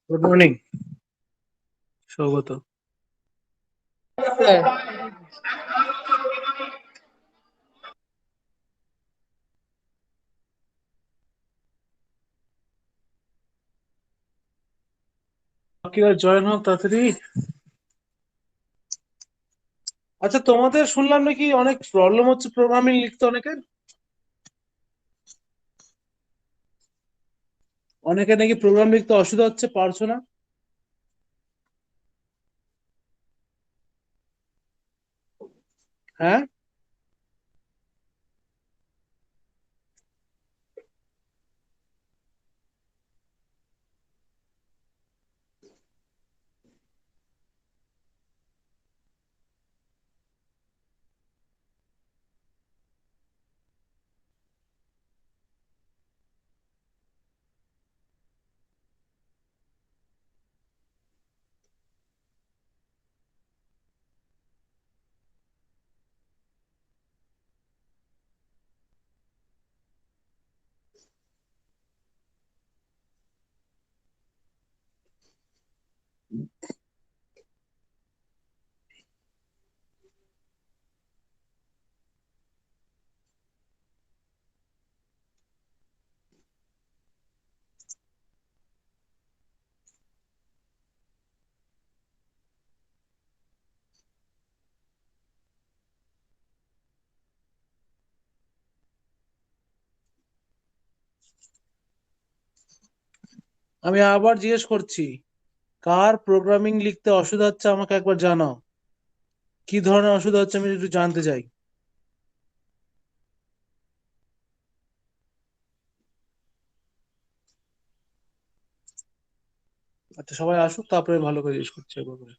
Good morning Saugata. Sir, বাকিরা join হোক তাড়াতাড়ি। আচ্ছা, তোমাদের শুনলাম নাকি অনেক প্রবলেম হচ্ছে প্রোগ্রামিং লিখতে, অনেকে নাকি প্রোগ্রাম লিখতে অসুবিধা হচ্ছে, পারছো না। হ্যাঁ, আমি আবার জিজ্ঞেস করছি, কার প্রোগ্রামিং লিখতে অসুবিধা হচ্ছে আমাকে একবার জানাও। কি ধরনের অসুবিধা হচ্ছে আমি একটু জানতে চাই। আচ্ছা, সবাই আসুক তারপরে ভালো করে জিজ্ঞেস করছি একবার করে।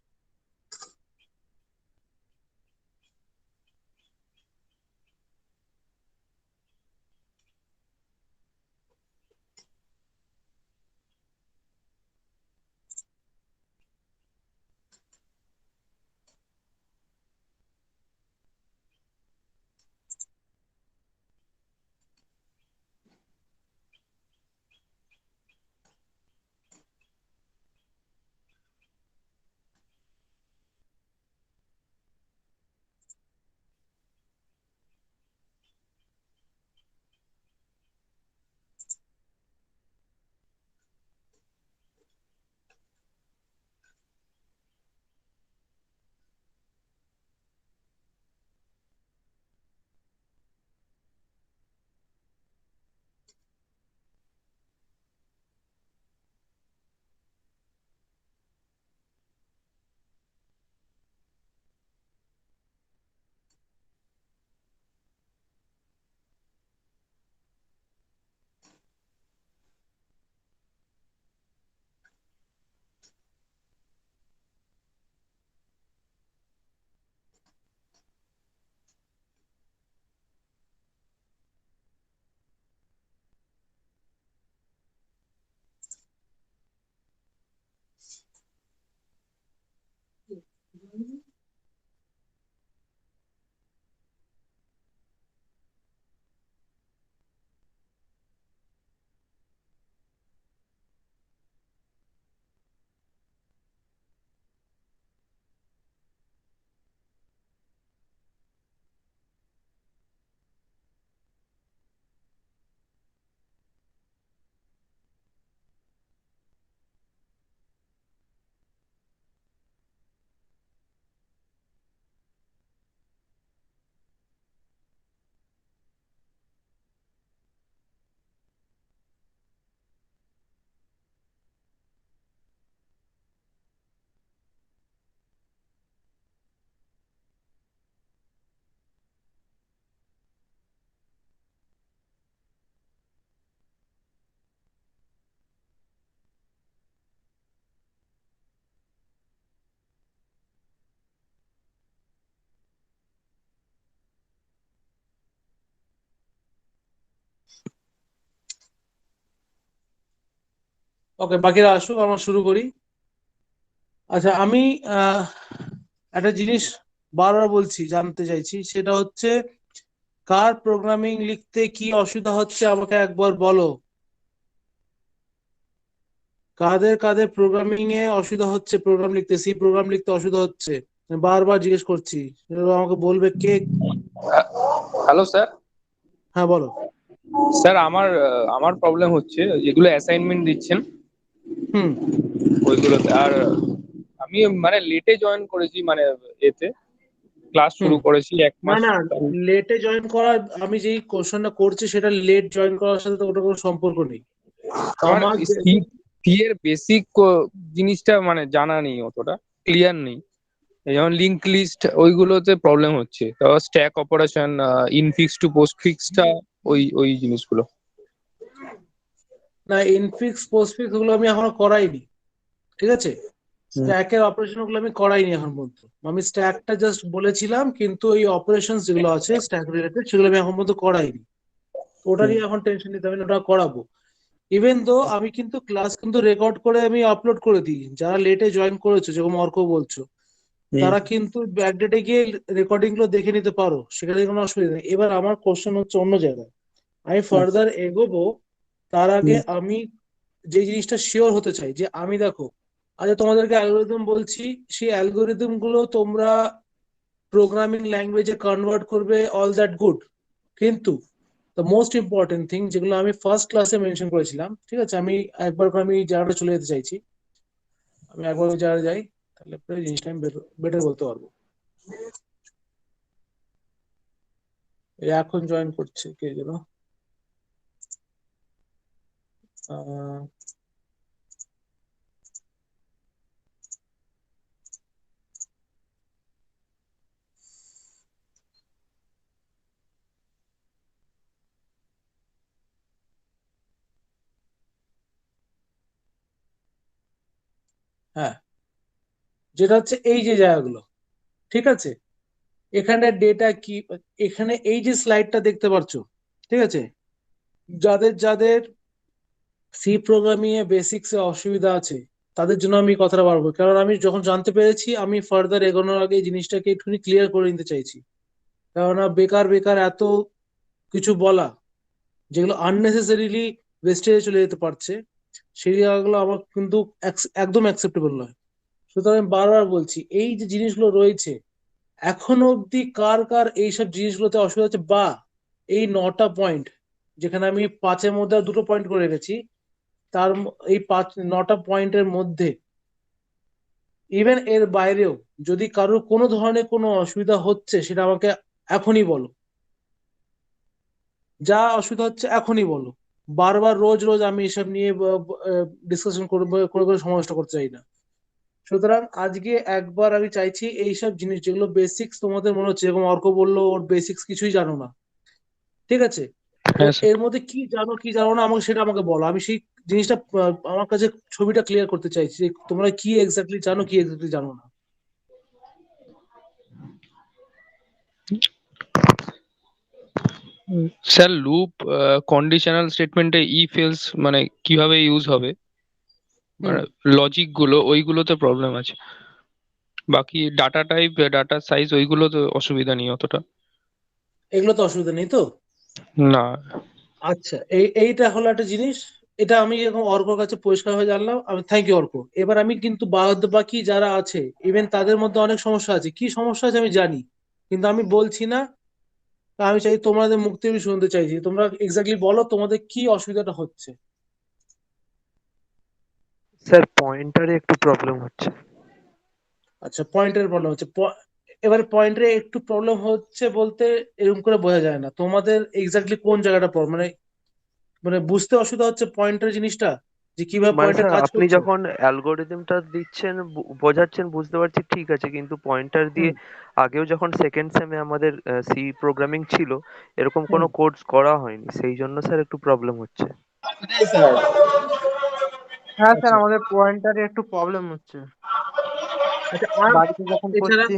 ওকে, বাকিরা আসুক, আমরা শুরু করি। আচ্ছা, আমি আহ একটা জিনিস বারবার বলছি, জানতে চাইছি, সেটা হচ্ছে কার প্রোগ্রামিং লিখতে কি অসুবিধা হচ্ছে আমাকে একবার বলো। কাদের কাদের প্রোগ্রামিং এ অসুবিধা হচ্ছে, প্রোগ্রাম লিখতে, সি প্রোগ্রাম লিখতে অসুবিধা হচ্ছে, বারবার জিজ্ঞেস করছি, এগুলো আমাকে বলবে কে? Hello sir. হ্যাঁ বলো। স্যার আমার আমার প্রবলেম হচ্ছে যেগুলো অ্যাসাইনমেন্ট দিচ্ছেন হুম। ওইগুলোতে। আর আমি মানে লেটে জয়েন করেছি, মানে এতে ক্লাস হুম। শুরু করেছি এক না মাস না, লেটে জয়েন করা, আমি যেই কোশ্চেনটা করছি সেটা লেট জয়েন করার সাথে তো ওটা কোনো সম্পর্ক নেই আমার আমার সি সি এর বেসিক জিনিসটা মানে জানা নেই, অতটা ক্লিয়ার নেই। যেমন লিঙ্ক লিস্ট ওইগুলোতে প্রবলেম হচ্ছে, তারপর স্ট্যাক অপারেশন, ইনফিক্স টু পোস্টফিক্সটা, ওই ওই জিনিসগুলো। না, ইনফিক্স পোস্টফিক্স ওগুলো আমি এখনো করাইনি, ঠিক আছে? হুম। স্ট্যাকের অপারেশন ওগুলো আমি করাইনি এখন পর্যন্ত। আমি স্ট্যাকটা জাস্ট বলেছিলাম, কিন্তু এই অপারেশন যেগুলো আছে স্ট্যাক রিলেটেড সেগুলো আমি এখন পর্যন্ত করাইনি। তো ওটা হুম। নিয়ে এখন টেনশন নিতে হবে না, ওটা করাবো। ইভেন দো আমি কিন্তু ক্লাস কিন্তু রেকর্ড করে আমি আপলোড করে দিই, যারা লেটে জয়েন করেছো যেরকম অর্ক বলছো, হুম। তারা কিন্তু ব্যাকডেটে গিয়ে রেকর্ডিং গুলো দেখে নিতে পারো, সেখানে কোনো অসুবিধা নেই। এবার আমার কোশ্চেন হচ্ছে অন্য জায়গায়, আমি আচ্ছা। ফার্দার এগোবো তার আগে হুম। আমি যে জিনিসটা শিওর হতে চাই যে আমি, দেখো, আচ্ছা তোমাদেরকে অ্যালগোরিদম বলছি, সেই অ্যালগোরিদম গুলো তোমরা প্রোগ্রামিং ল্যাঙ্গুয়েজে কনভার্ট করবে, অল দ্যাট গুড, কিন্তু দ্য মোস্ট ইম্পর্টেন্ট থিং যেগুলো আমি ফার্স্ট ক্লাসে মেনশন করেছিলাম, ঠিক আছে? আমি একবার করে আমি জায়গাটা চলে যেতে চাইছি, আমি একবার ওই জায়গায় যাই, তাহলে পরে জিনিসটা আমি বেটার বলতে পারবো। এই এখন জয়েন করছে কে যেন, আহ, হ্যাঁ, যেটা হচ্ছে এই যে জায়গাগুলো, ঠিক আছে? এখানে ডেটা কি, এখানে এই যে স্লাইডটা দেখতে পাচ্ছ, ঠিক আছে? যাদের যাদের সি প্রোগ্রামিং এ বেসিক্স এ অসুবিধা আছে তাদের জন্য আমি কথাটা পারবো, কারণ আমি যখন জানতে পেরেছি আমি ফার্দার এগোনোর আগে এই জিনিসটাকে একটুখানি ক্লিয়ার করে নিতে চাইছি। কেননা বেকার বেকার এত কিছু বলা, যেগুলো আননেসেসারিলি ওয়েস্টেজে চলে যেতে পারছে, সেই জায়গাগুলো আমার কিন্তু একদম অ্যাকসেপ্টেবল নয়। সুতরাং আমি বারবার বলছি, এই যে জিনিসগুলো রয়েছে, এখনো অব্দি কার কার এইসব জিনিসগুলোতে অসুবিধা হচ্ছে, বা এই 9টা পয়েন্ট, যেখানে আমি 5-এর মধ্যে আর 2টো পয়েন্ট করে রেখেছি, এই 9টা পয়েন্টের মধ্যে ইভেন এর বাইরেও যদি কারোর কোনো ধরনের কোনো অসুবিধা হচ্ছে, সেটা আমাকে এখনই বলো। যা অসুবিধা হচ্ছে এখনই বলো। বারবার রোজ রোজ আমি এসব নিয়ে ডিসকাশন করবো করে করে সময় নষ্ট করতে চাই না। সুতরাং আজকে একবার আমি চাইছি এইসব জিনিস যেগুলো বেসিক্স তোমাদের মনে হচ্ছে, যেরকম অর্ক বললো ওর বেসিক্স কিছুই জানো না, ঠিক আছে? তো হ্যাঁ স্যার। এর মধ্যে কি জানো কি জানো না আমাকে সেটা আমাকে বলো, আমি সেই জিনিসটা আমার কাছে ছবিটা ক্লিয়ার করতে চাইছি যে তোমরা কি এক্স্যাক্টলি জানো কি এক্স্যাক্টলি জানো না। স্যার লুপ, কন্ডিশনাল স্টেটমেন্টে ইফ এলস মানে কিভাবে ইউজ হবে, হুম। মানে লজিক গুলো ওইগুলোতে প্রবলেম আছে। বাকি ডাটা টাইপ, ডাটা সাইজ ওইগুলো তো অসুবিধা নেই অতটা। এগুলো তো অসুবিধা নেই তো। না। আচ্ছা, এইটা হলো একটা জিনিস, এটা আমি যখন অর্কর কাছে পরিষ্কার হয়ে জানলাম, আমি থ্যাংক ইউ অর্ক। এবার আমি কিন্তু বাদ বাকি যারা আছে, ইভেন তাদের মধ্যে অনেক সমস্যা আছে, কি সমস্যা আছে আমি জানি, কিন্তু আমি বলছি না। তা আমি চাই তোমাদের মুখ থেকে আমি শুনতে চাইছি, তোমরা এক্স্যাক্টলি বলো তোমাদের কি অসুবিধাটা হচ্ছে। স্যার পয়েন্টারে একটু প্রবলেম হচ্ছে। আচ্ছা, পয়েন্টের প্রবলেম হচ্ছে। এবার পয়েন্টে একটু প্রবলেম হচ্ছে বলতে এরকম করে বোঝা যায় না তোমাদের এক্স্যাক্টলি কোন জায়গাটা প্রবলেম, মানে মানে বুঝতে অসুবিধা হচ্ছে পয়েন্টের জিনিসটা, যে কিভাবে মানে পয়েন্টে স্যার কাজ আপনি করছে। যখন অ্যালগোরিদমটা দিচ্ছেন বোঝাচ্ছেন বুঝতে পারছি ঠিক আছে, কিন্তু পয়েন্টার দিয়ে হুম। আগেও যখন সেকেন্ড সেমে আমাদের সি প্রোগ্রামিং ছিল এরকম হুম। কোনো কোর্স করা হয়নি, সেই জন্য স্যার একটু প্রবলেম হচ্ছে। এটাই স্যার। হ্যাঁ স্যার, আচ্ছা। আমাদের পয়েন্টারে একটু প্রবলেম হচ্ছে আচ্ছা, আর বাড়িতে যখন এছাড়া করছি।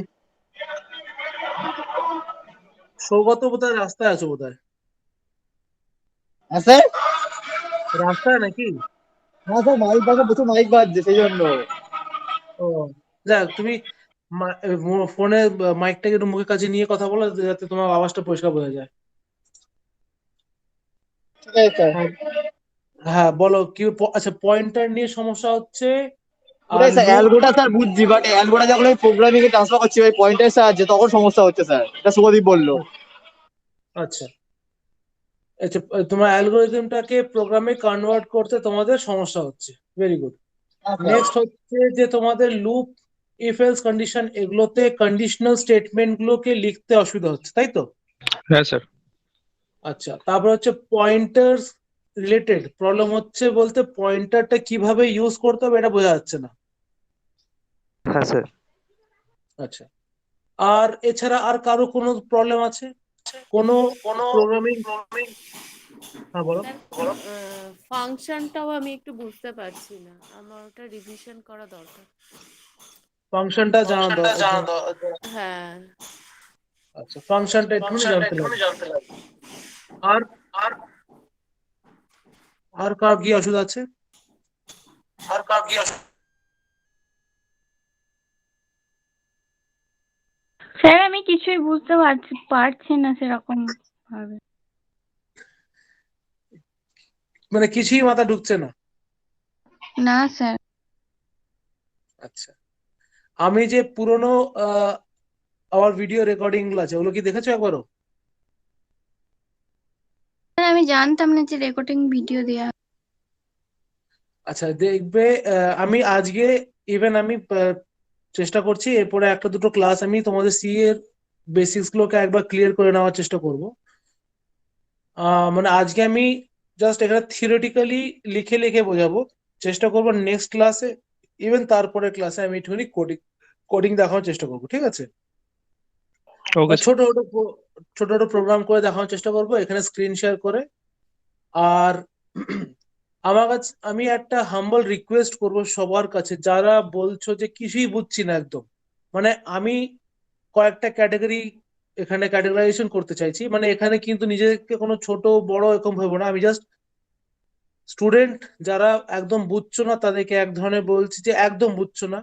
সৌগত বোধহয় রাস্তায় আছো বোধহয়। হ্যাঁ স্যার। রাস্তায় নাকি? হ্যাঁ স্যার, মাইক বাজে, প্রচুর মাইক বাজছে সেই জন্য। ও, যাক তুমি ফোনে মাইকটাকে একটু মুখের কাছে নিয়ে কথা বলো, যাতে তোমার আওয়াজটা পরিষ্কার বোঝা যায়। ঠিক আছে স্যার। হ্যাঁ। হ্যাঁ বলো কি আচ্ছা পয়েন্টার নিয়ে সমস্যা হচ্ছে আর ওটাই স্যার, লুপ। অ্যালগোটা স্যার বুঝছি, বাট অ্যালগোটা যখন আমি প্রোগ্রামিং এ ট্রান্সফার করছি ওই পয়েন্টের সাহায্যে, তখন সমস্যা হচ্ছে স্যার, এটা শুভদীপ বললো। আচ্ছা আচ্ছা, তোমার অ্যালগোরিদমটাকে প্রোগ্রামে কনভার্ট করতে তোমাদের সমস্যা হচ্ছে, ভেরি গুড। নেক্সট হচ্ছে যে তোমাদের লুপ, ইফ এলস কন্ডিশন, এগুলোতে কন্ডিশনাল স্টেটমেন্ট গুলোকে লিখতে অসুবিধা হচ্ছে, তাই তো? হ্যাঁ স্যার। আচ্ছা, তারপর হচ্ছে পয়েন্টার্স রিলেটেড প্রবলেম হচ্ছে, বলতে পয়েন্টারটা কিভাবে ইউজ করতে হবে এটা বোঝা যাচ্ছে না। হ্যাঁ স্যার। আচ্ছা, আর এছাড়া আর কারো কোনো প্রবলেম আছে কোনো প্রোগ্রামিং? হ্যাঁ বলো। ফাংশনটাও আমি একটু বুঝতে পারছি না, আমার ওটা রিভিশন করা দরকার। ফাংশনটা জানা হ্যাঁ। আচ্ছা, ফাংশনটা একটুখানি জানতে লাগবে। আর আর কার কি অসুবিধা আছে? স্যার আমি কিছুই বুঝতে পারছি না সেরকম ভাবে। মানে কিছুই মাথা ঢুকছে না? না স্যার। আচ্ছা, আমি যে পুরনো আমার ভিডিও রেকর্ডিং গুলো আছে, ওগুলো কি দেখেছো একবারও? স্যার আমি জানতাম না যে রেকর্ডিং ভিডিও দেয়া। আচ্ছা দেখবে, আমি আজকে ইভেন আমি চেষ্টা করছি এরপরে একটা দুটো ক্লাস আমি তোমাদের সি এর বেসিক্স গুলোকে একবার ক্লিয়ার করে নেওয়ার চেষ্টা করব। মানে আজকে আমি জাস্ট এখানে থিওরিটিক্যালি লিখে লিখে বোঝাবো, চেষ্টা করবো নেক্সট ক্লাসে, ইভেন তারপরে ক্লাসে আমি একটুখানি কোডিং কোডিং দেখানোর চেষ্টা করবো, ঠিক আছে? ওকে ছোট ছোট ছোট ছোট প্রোগ্রাম করে দেখানোর চেষ্টা করবো এখানে স্ক্রিন শেয়ার করে। আর আমার কাছে আমি একটা হাম্বল রিকোয়েস্ট করব সবার কাছে, যারা বলছো যে কিছুই বুঝছি না একদম, মানে আমি কয়েকটা ক্যাটাগরি এখানে ক্যাটাগরাইজেশন করতে চাইছি, মানে এখানে কিন্তু নিজেকে কোনো ছোট বড় এরকম ভাববো না, আমি জাস্ট স্টুডেন্ট যারা একদম বুঝছো না তাদেরকে এক ধরনের বলছি যে একদম বুঝছো না,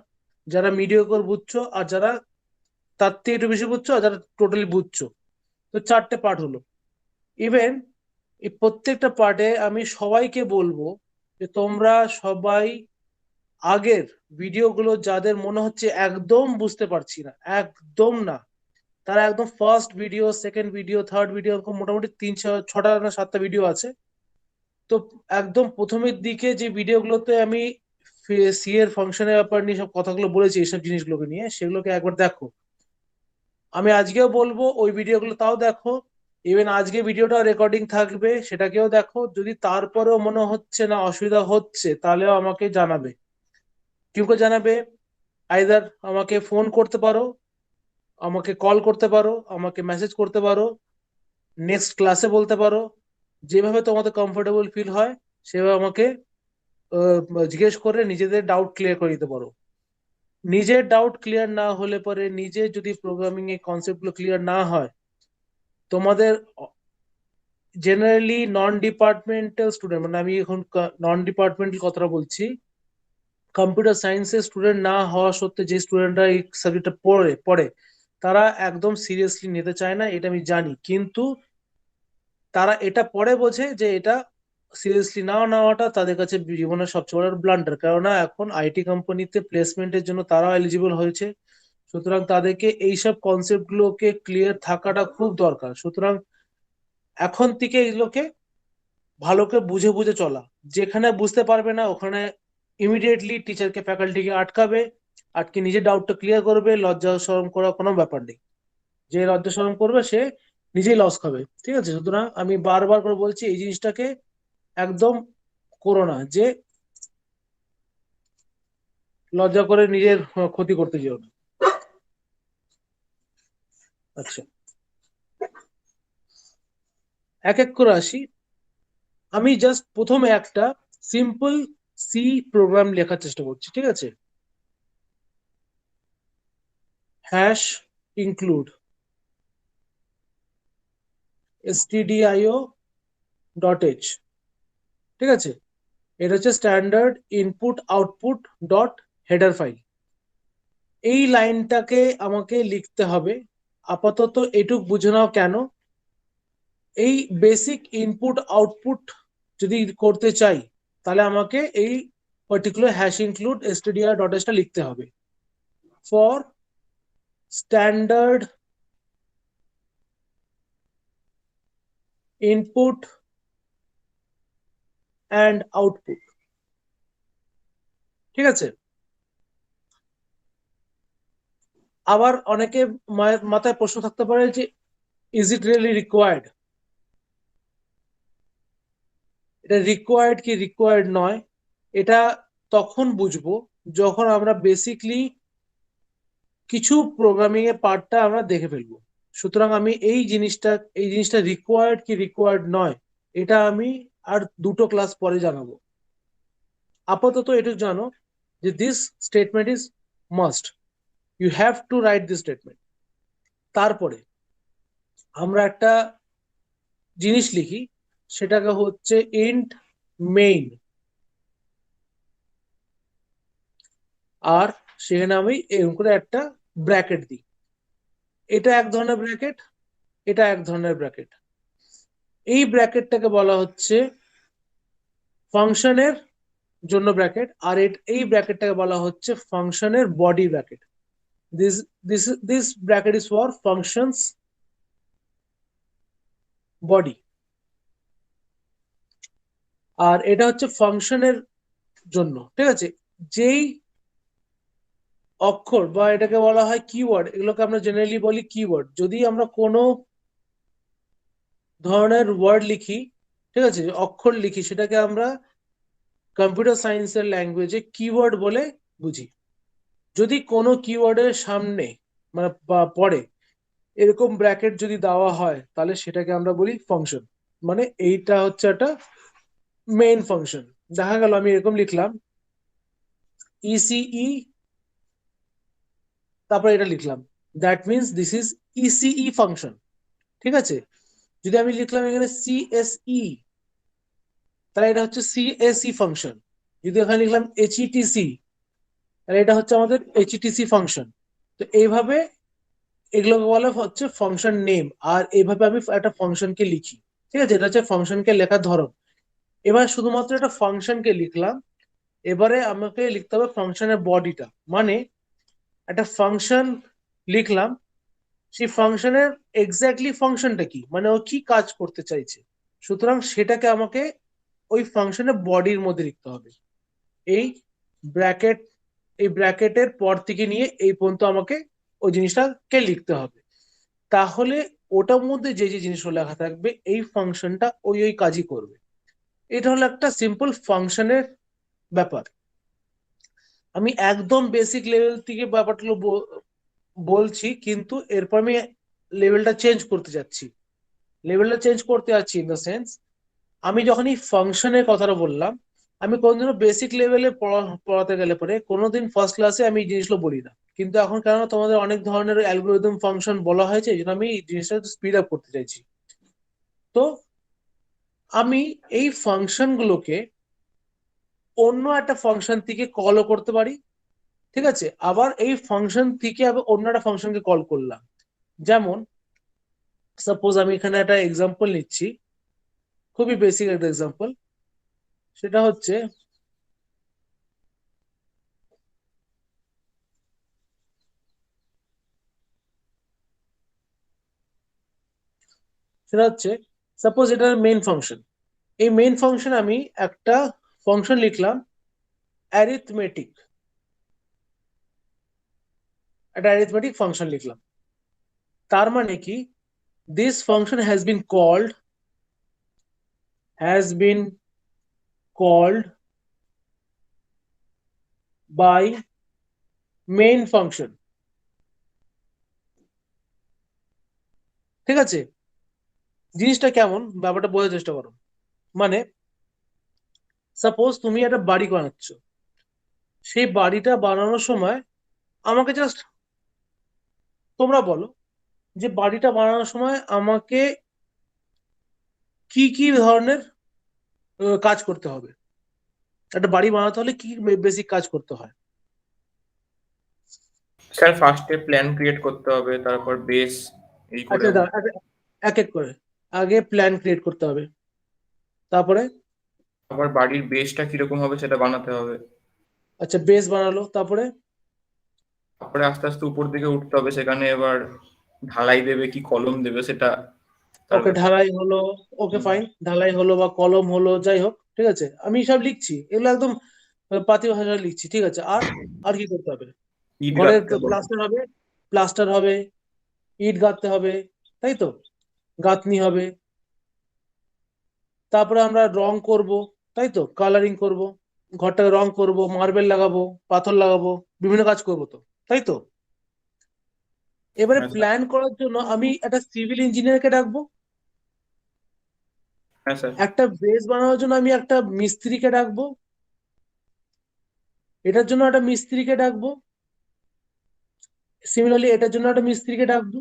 যারা মিডিওকর বুঝছো, আর যারা তার থেকে একটু বেশি বুঝছো, আর যারা টোটালি বুঝছো। তো চারটে পার্ট হলো। ইভেন এই প্রত্যেকটা পার্টে আমি সবাইকে বলবো যে তোমরা সবাই আগের ভিডিওগুলো যাদের মনে হচ্ছে একদম বুঝতে পারছি না, একদম না, তারা একদম first video, second video, third video, মোটামুটি তিন ছটা না সাতটা ভিডিও আছে, তো একদম প্রথমের দিকে যে ভিডিওগুলোতে আমি সি এর ফাংশনের ব্যাপার নিয়ে সব কথাগুলো বলেছি, এইসব জিনিসগুলোকে নিয়ে, সেগুলোকে একবার দেখো। আমি আজকেও বলবো ওই ভিডিওগুলো তাও দেখো। ইভেন আজকে ভিডিওটা রেকর্ডিং থাকবে, সেটাকেও দেখো। যদি তারপরেও মনে হচ্ছে না, অসুবিধা হচ্ছে, তাহলেও আমাকে জানাবে। কি করে জানাবে? আইদার আমাকে ফোন করতে পারো, আমাকে কল করতে পারো, আমাকে মেসেজ করতে পারো, নেক্সট ক্লাসে বলতে পারো, যেভাবে তোমাদের কমফোর্টেবল ফিল হয় সেভাবে আমাকে জিজ্ঞেস করে নিজেদের ডাউট ক্লিয়ার করে দিতে পারো। নিজের ডাউট ক্লিয়ার না হলে পরে, নিজে যদি প্রোগ্রামিং এর কনসেপ্ট গুলো ক্লিয়ার না হয়, তোমাদের জেনারেলি নন ডিপার্টমেন্টাল স্টুডেন্ট, মানে আমি এখন নন ডিপার্টমেন্টাল কথাটা বলছি, কম্পিউটার সায়েন্সের স্টুডেন্ট না হওয়া সত্ত্বে যে স্টুডেন্টরা এই সাবজেক্টটা পড়ে তারা একদম সিরিয়াসলি নিতে চায় না, এটা আমি জানি, কিন্তু তারা এটা পরে বোঝে যে এটা সিরিয়াসলি না নেওয়াটা তাদের কাছে জীবনের সবচেয়ে বড় ব্লান্ডার, কেননা এখন আইটি কোম্পানিতে প্লেসমেন্টের জন্য তারাও এলিজিবল হয়েছে। সুতরাং তাদেরকে এইসব কনসেপ্ট গুলোকে ক্লিয়ার থাকাটা খুব দরকার। সুতরাং এখন থেকে এগুলোকে ভালো করে বুঝে বুঝে চলা, যেখানে বুঝতে পারবে না ওখানে ইমিডিয়েটলি টিচারকে, ফ্যাকাল্টিকে আটকাবে, আটকে নিজের ডাউটটা ক্লিয়ার করবে, লজ্জা শরম করার কোনো ব্যাপার নেই। যে লজ্জা শরম করবে সে নিজেই লস খাবে, ঠিক আছে? সুতরাং আমি বারবার করে বলছি এই জিনিসটাকে একদম করো না, যে লজ্জা করে নিজের ক্ষতি করতে যেও না। আচ্ছা, এক এক করে আসি। আমি জাস্ট প্রথমে একটা সিম্পল সি প্রোগ্রাম লেখার চেষ্টা করছি, ঠিক আছে? Hash include stdio dot H, ঠিক আছে? এটা হচ্ছে standard input output dot header file. এই লাইনটাকে আমাকে লিখতে হবে। আপাতত এটুক বুঝে নাও কেন। এই বেসিক ইনপুট আউটপুট যদি করতে চাই, তাহলে আমাকে এই পার্টিকুলার হ্যাশ ইনক্লুড stdr.h টা লিখতে হবে for standard input and output. ঠিক আছে, আবার অনেকে মাথায় প্রশ্ন থাকতে পারে যে ইজ ইট রিয়েলি রিকোয়ার্ড, এটা রিকোয়ার্ড কি রিকোয়ার্ড নয় এটা তখন বুঝবো যখন আমরা বেসিকলি কিছু প্রোগ্রামিং এর পার্টটা আমরা দেখে ফেলবো। সুতরাং আমি এই জিনিসটা রিকোয়ার্ড কি রিকোয়ার্ড নয় এটা আমি আর দুটো ক্লাস পরে জানাবো। আপাতত এটুকু জানো যে this statement is must, you have to write this statement. তারপরে আমরা একটা জিনিস লিখি, সেটাকে হচ্ছে ইন্ট মেইন, আর সেখানে আমি এরকম করে একটা ব্র্যাকেট দিই। এটা এক ধরনের ব্র্যাকেট, এটা এক ধরনের ব্র্যাকেট। এই ব্র্যাকেটটাকে বলা হচ্ছে ফাংশনের জন্য ব্র্যাকেট, আর এই ব্র্যাকেটটাকে বলা হচ্ছে ফাংশনের body bracket. This bracket is for functions body, আর এটা হচ্ছে ফাংশনের জন্য। ঠিক আছে, যেই অক্ষর বা এটাকে বলা হয় কিওয়ার্ড, এগুলোকে আমরা জেনারেলি বলি কিওয়ার্ড। যদি আমরা কোনো ধরনের ওয়ার্ড লিখি, ঠিক আছে, অক্ষর লিখি, সেটাকে আমরা কম্পিউটার সায়েন্সের ল্যাঙ্গুয়েজে কিওয়ার্ড বলে বুঝি। যদি কোনো কিওয়ার্ডের সামনে মানে পরে এরকম ব্র্যাকেট যদি দেওয়া হয় তাহলে সেটাকে আমরা বলি ফাংশন। মানে এইটা হচ্ছে একটা মেইন ফাংশন। দেখা গেল আমি এরকম লিখলাম ইসিই, তারপরে এটা লিখলাম, that means this is ECE function. ঠিক আছে, যদি আমি লিখলাম এখানে সিএসই, তাহলে এটা হচ্ছে সিএসই ফাংশন। যদি এখানে লিখলাম এইচইটিসি, তাহলে এটা হচ্ছে আমাদের এইচইটিসি ফাংশন। তো এইভাবে এগুলোকে বলা হচ্ছে ফাংশন নেম, আর এইভাবে আমি একটা ফাংশনকে লিখি। ঠিক আছে, এটা হচ্ছে ফাংশনকে লেখার ধরন। এবার শুধুমাত্র একটা ফাংশনকে লিখলাম, এবারে আমাকে লিখতে হবে ফাংশনের বডিটা। মানে একটা ফাংশন লিখলাম, সেই ফাংশনের এক্স্যাক্টলি ফাংশনটা কি, মানে ও কি কাজ করতে চাইছে, সুতরাং সেটাকে আমাকে ওই ফাংশনের বডির মধ্যে লিখতে হবে। এই ব্র্যাকেট, এই ব্র্যাকেটের পর থেকে নিয়ে এই পর্যন্ত আমাকে ওই জিনিসটাকে লিখতে হবে। তাহলে ওটার মধ্যে যে যে জিনিসগুলো লেখা থাকবে এই ফাংশনটা ওই কাজই করবে। এটা হলো একটা সিম্পল ফাংশনের ব্যাপার। আমি একদম বেসিক লেভেল থেকে ব্যাপারগুলো বলছি, কিন্তু এরপর আমি লেভেলটা চেঞ্জ করতে যাচ্ছি। লেভেলটা চেঞ্জ করতে যাচ্ছি ইন দ্য সেন্স, আমি যখন এই ফাংশনের কথাটা বললাম, আমি কোনদিনও বেসিক লেভেলে পড়াতে গেলে পরে কোনোদিন ফার্স্ট ক্লাসে আমি এই জিনিসগুলো বলি না। কিন্তু এখন কেন তোমাদের অনেক ধরনের অ্যালগোরিদম ফাংশন বলা হয়েছে, এই জন্য আমি এই জিনিসটা স্পিড আপ করতে চাইছি। তো আমি এই ফাংশন গুলোকে অন্য একটা ফাংশন থেকে কলও করতে পারি। ঠিক আছে, আবার এই ফাংশন থেকে আবার অন্য একটা ফাংশনকে কল করলাম। যেমন সাপোজ আমি এখানে একটা এক্সাম্পল নিচ্ছি, খুবই বেসিক একটা এক্সাম্পল। সেটা হচ্ছে সাপোজ এটা মেইন ফাংশন। এই মেইন ফাংশন আমি একটা ফাংশন লিখলাম অ্যারিথমেটিক, একটা অ্যারিথমেটিক ফাংশন লিখলাম। তার মানে কি, this function has been called by main function. ঠিক আছে, জিনিসটা কেমন ব্যাপারটা বোঝার চেষ্টা করো। মানে সাপোজ তুমি একটা বাড়ি বানাচ্ছ, সেই বাড়িটা বানানোর সময় আমাকে জাস্ট তোমরা বলো যে বাড়িটা বানানোর সময় আমাকে কি কি ধরনের কাজ করতে হবে। একটা বাড়ি বানাতে হলে কি বেসিক কাজ করতে হয়? স্যার ফার্স্টে প্ল্যান ক্রিয়েট করতে হবে, তারপর বেস এই করে। আচ্ছা এক এক করে, আগে প্ল্যান ক্রিয়েট করতে হবে, তারপরে আবার বাড়ির বেসটা কিরকম হবে সেটা বানাতে হবে। আচ্ছা, বেস বানালো, তারপরে? তারপরে আস্তে আস্তে উপর দিকে উঠতে হবে, সেখানে এবার ঢালাই দেবে কি কলম দেবে সেটা তার ওকে, ব্যাপার। ঢালাই হলো। ওকে, হুম। ফাইন, ঢালাই হলো বা কলম হলো, যাই হোক, ঠিক আছে, আমি সব লিখছি, এগুলো একদম পাতি ভাষায় লিখছি, ঠিক আছে। আর আর কি করতে হবে? ইট ঘরের গাঁথতে হবে। প্লাস্টার হবে, প্লাস্টার হবে, ইট গাঁথতে হবে, তাই তো, গাঁথনি হবে। তারপরে আমরা রং করব, তাই তো, কালারিং করব, ঘরটাকে রং করব, মার্বেল লাগাবো, পাথর লাগাবো, বিভিন্ন কাজ করব তো, তাই তো। এবারে হ্যাঁ স্যার। প্ল্যান করার জন্য আমি একটা সিভিল ইঞ্জিনিয়ারকে ডাকবো, হ্যাঁ স্যার। একটা বেস বানানোর জন্য আমি একটা মিস্ত্রিকে ডাকবো, এটার জন্য একটা মিস্ত্রিকে ডাকবো, সিমিলারলি এটার জন্য একটা মিস্ত্রিকে ডাকবো,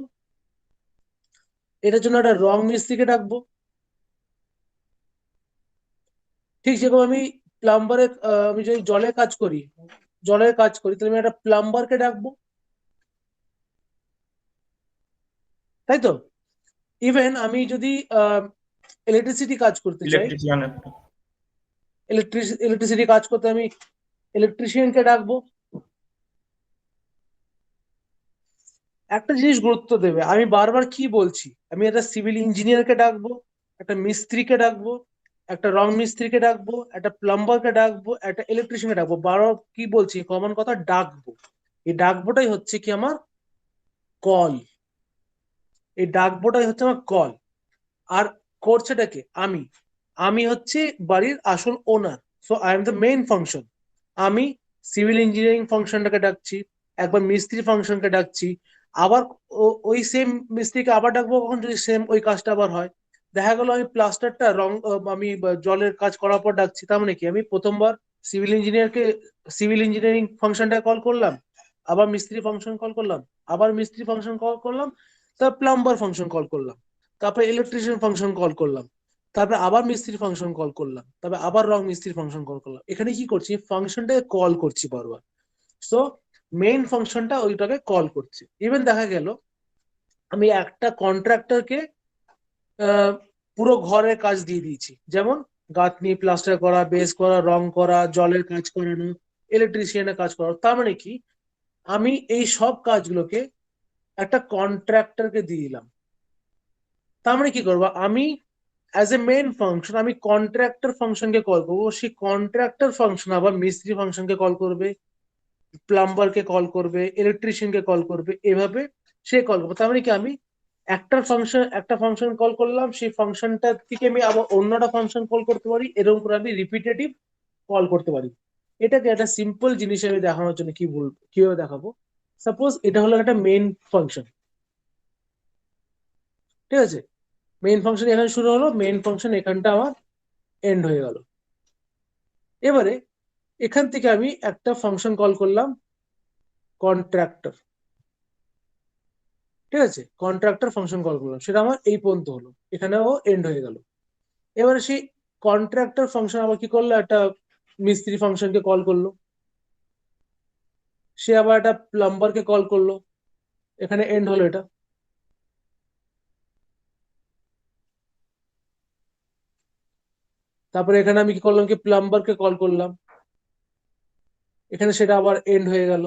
এটার জন্য একটা রং মিস্ত্রিকে ডাকবো। ঠিক যেরকম আমি প্লাম্বারে, আমি যদি জলের কাজ করি তাহলে আমি একটা প্লাম্বারকে ডাকবো, তাই তো। ইভেন আমি যদি ইলেকট্রিসিটি কাজ করতে চাই, ইলেকট্রিশিয়ান একটা। ইলেকট্রিসিটি কাজ করতে আমি ইলেকট্রিশিয়ানকে ডাকবো। একটা জিনিস গুরুত্ব দেবে, আমি বারবার কি বলছি, আমি একটা সিভিল ইঞ্জিনিয়ারকে ডাকবো, একটা মিস্ত্রিকে ডাকবো, একটা রং মিস্ত্রিকে ডাকবো, একটা প্লাম্বারকে ডাকবো, একটা ইলেকট্রিশিয়ানকে ডাকবো, বারবার কি বলছি, কমন কথা, ডাকবো। এই ডাকবোটাই হচ্ছে কি আমার কল, এই ডাকবোটাই হচ্ছে আমার কল। আর করছেটাকে আমি, আমি হচ্ছে বাড়ির আসল owner, so I am the main function. আমি সিভিল ইঞ্জিনিয়ারিং ফাংশনটাকে ডাকছি, একবার মিস্ত্রি ফাংশনকে ডাকছি, আবার ওই সেম মিস্ত্রিকে আবার ডাকবো কখন, যদি সেম ওই কাজটা আবার হয়। দেখা গেল আমি প্লাস্টারটা রং, আমি জলের কাজ করার পর ডাকছি, তার মানে কি আমি প্রথমবার সিভিল ইঞ্জিনিয়ারকে, সিভিল ইঞ্জিনিয়ারিং ফাংশনটা কল করলাম, আবার মিস্ত্রি ফাংশন কল করলাম, আবার মিস্ত্রি ফাংশন কল করলাম, তারপর প্লাম্বার ফাংশন কল করলাম, তারপরে ইলেকট্রিশিয়ান ফাংশন কল করলাম, তারপরে আবার মিস্ত্রি ফাংশন কল করলাম, তারপরে আবার রং মিস্ত্রি ফাংশন কল করলাম। এখানে কি করছি, ফাংশনটাকে কল করছি বারবার। সো মেইন ফাংশনটা ওইটাকে কল করছে। ইভেন দেখা গেল আমি একটা কন্ট্রাক্টরকে পুরো ঘরের কাজ দিয়ে দিয়েছি, যেমন গাঁথনি, প্লাস্টার করা, বেস করা, রং করা, জলের কাজ করানো, ইলেকট্রিশিয়ানের কাজ করানো। তার মানে কি, আমি এই সব কাজগুলোকে একটা কন্ট্রাক্টরকে দিয়ে দিলাম। তার মানে কি করবো আমি, অ্যাজ এ মেইন ফাংশন আমি কন্ট্রাক্টর ফাংশনকে কল করবো, সেই কন্ট্রাক্টর ফাংশন আবার মিস্ত্রি ফাংশনকে কল করবে, প্লাম্বারকে কল করবে, ইলেকট্রিশিয়ানকে কল করবে, এভাবে সে কল করবে। তার মানে কি আমি একটা ফাংশন কল করলাম, সেই ফাংশনটা থেকে আমি আবার অন্যটা ফাংশন কল করতে পারি, এরকম করে আমি রিপিটেটিভ কল করতে পারি। এটাকে একটা সিম্পল জিনিস আমি দেখানোর জন্য কি বলবো, কিভাবে দেখাবো, সাপোজ এটা হলো একটা মেইন ফাংশন, ঠিক আছে। মেইন ফাংশন এখানে শুরু হলো, মেইন ফাংশন এখানটা আমার এন্ড হয়ে গেল। এবারে এখান থেকে আমি একটা ফাংশন কল করলাম, কন্ট্রাক্টর, ঠিক আছে, কন্ট্রাক্টর ফাংশন কল করলাম, সেটা আমার এই পর্যন্ত হলো, এখানেও এন্ড হয়ে গেল। এবারে সেই কন্ট্রাক্টর ফাংশন আবার কি করলো, একটা মিস্ত্রি ফাংশনকে কল করলো, সে আবার একটা প্লাম্বারকে কল করলো, এখানে এন্ড হলো এটা। তারপরে এখানে আমি কি করলাম, কি প্লাম্বারকে কল করলাম, এখানে সেটা আবার এন্ড হয়ে গেল।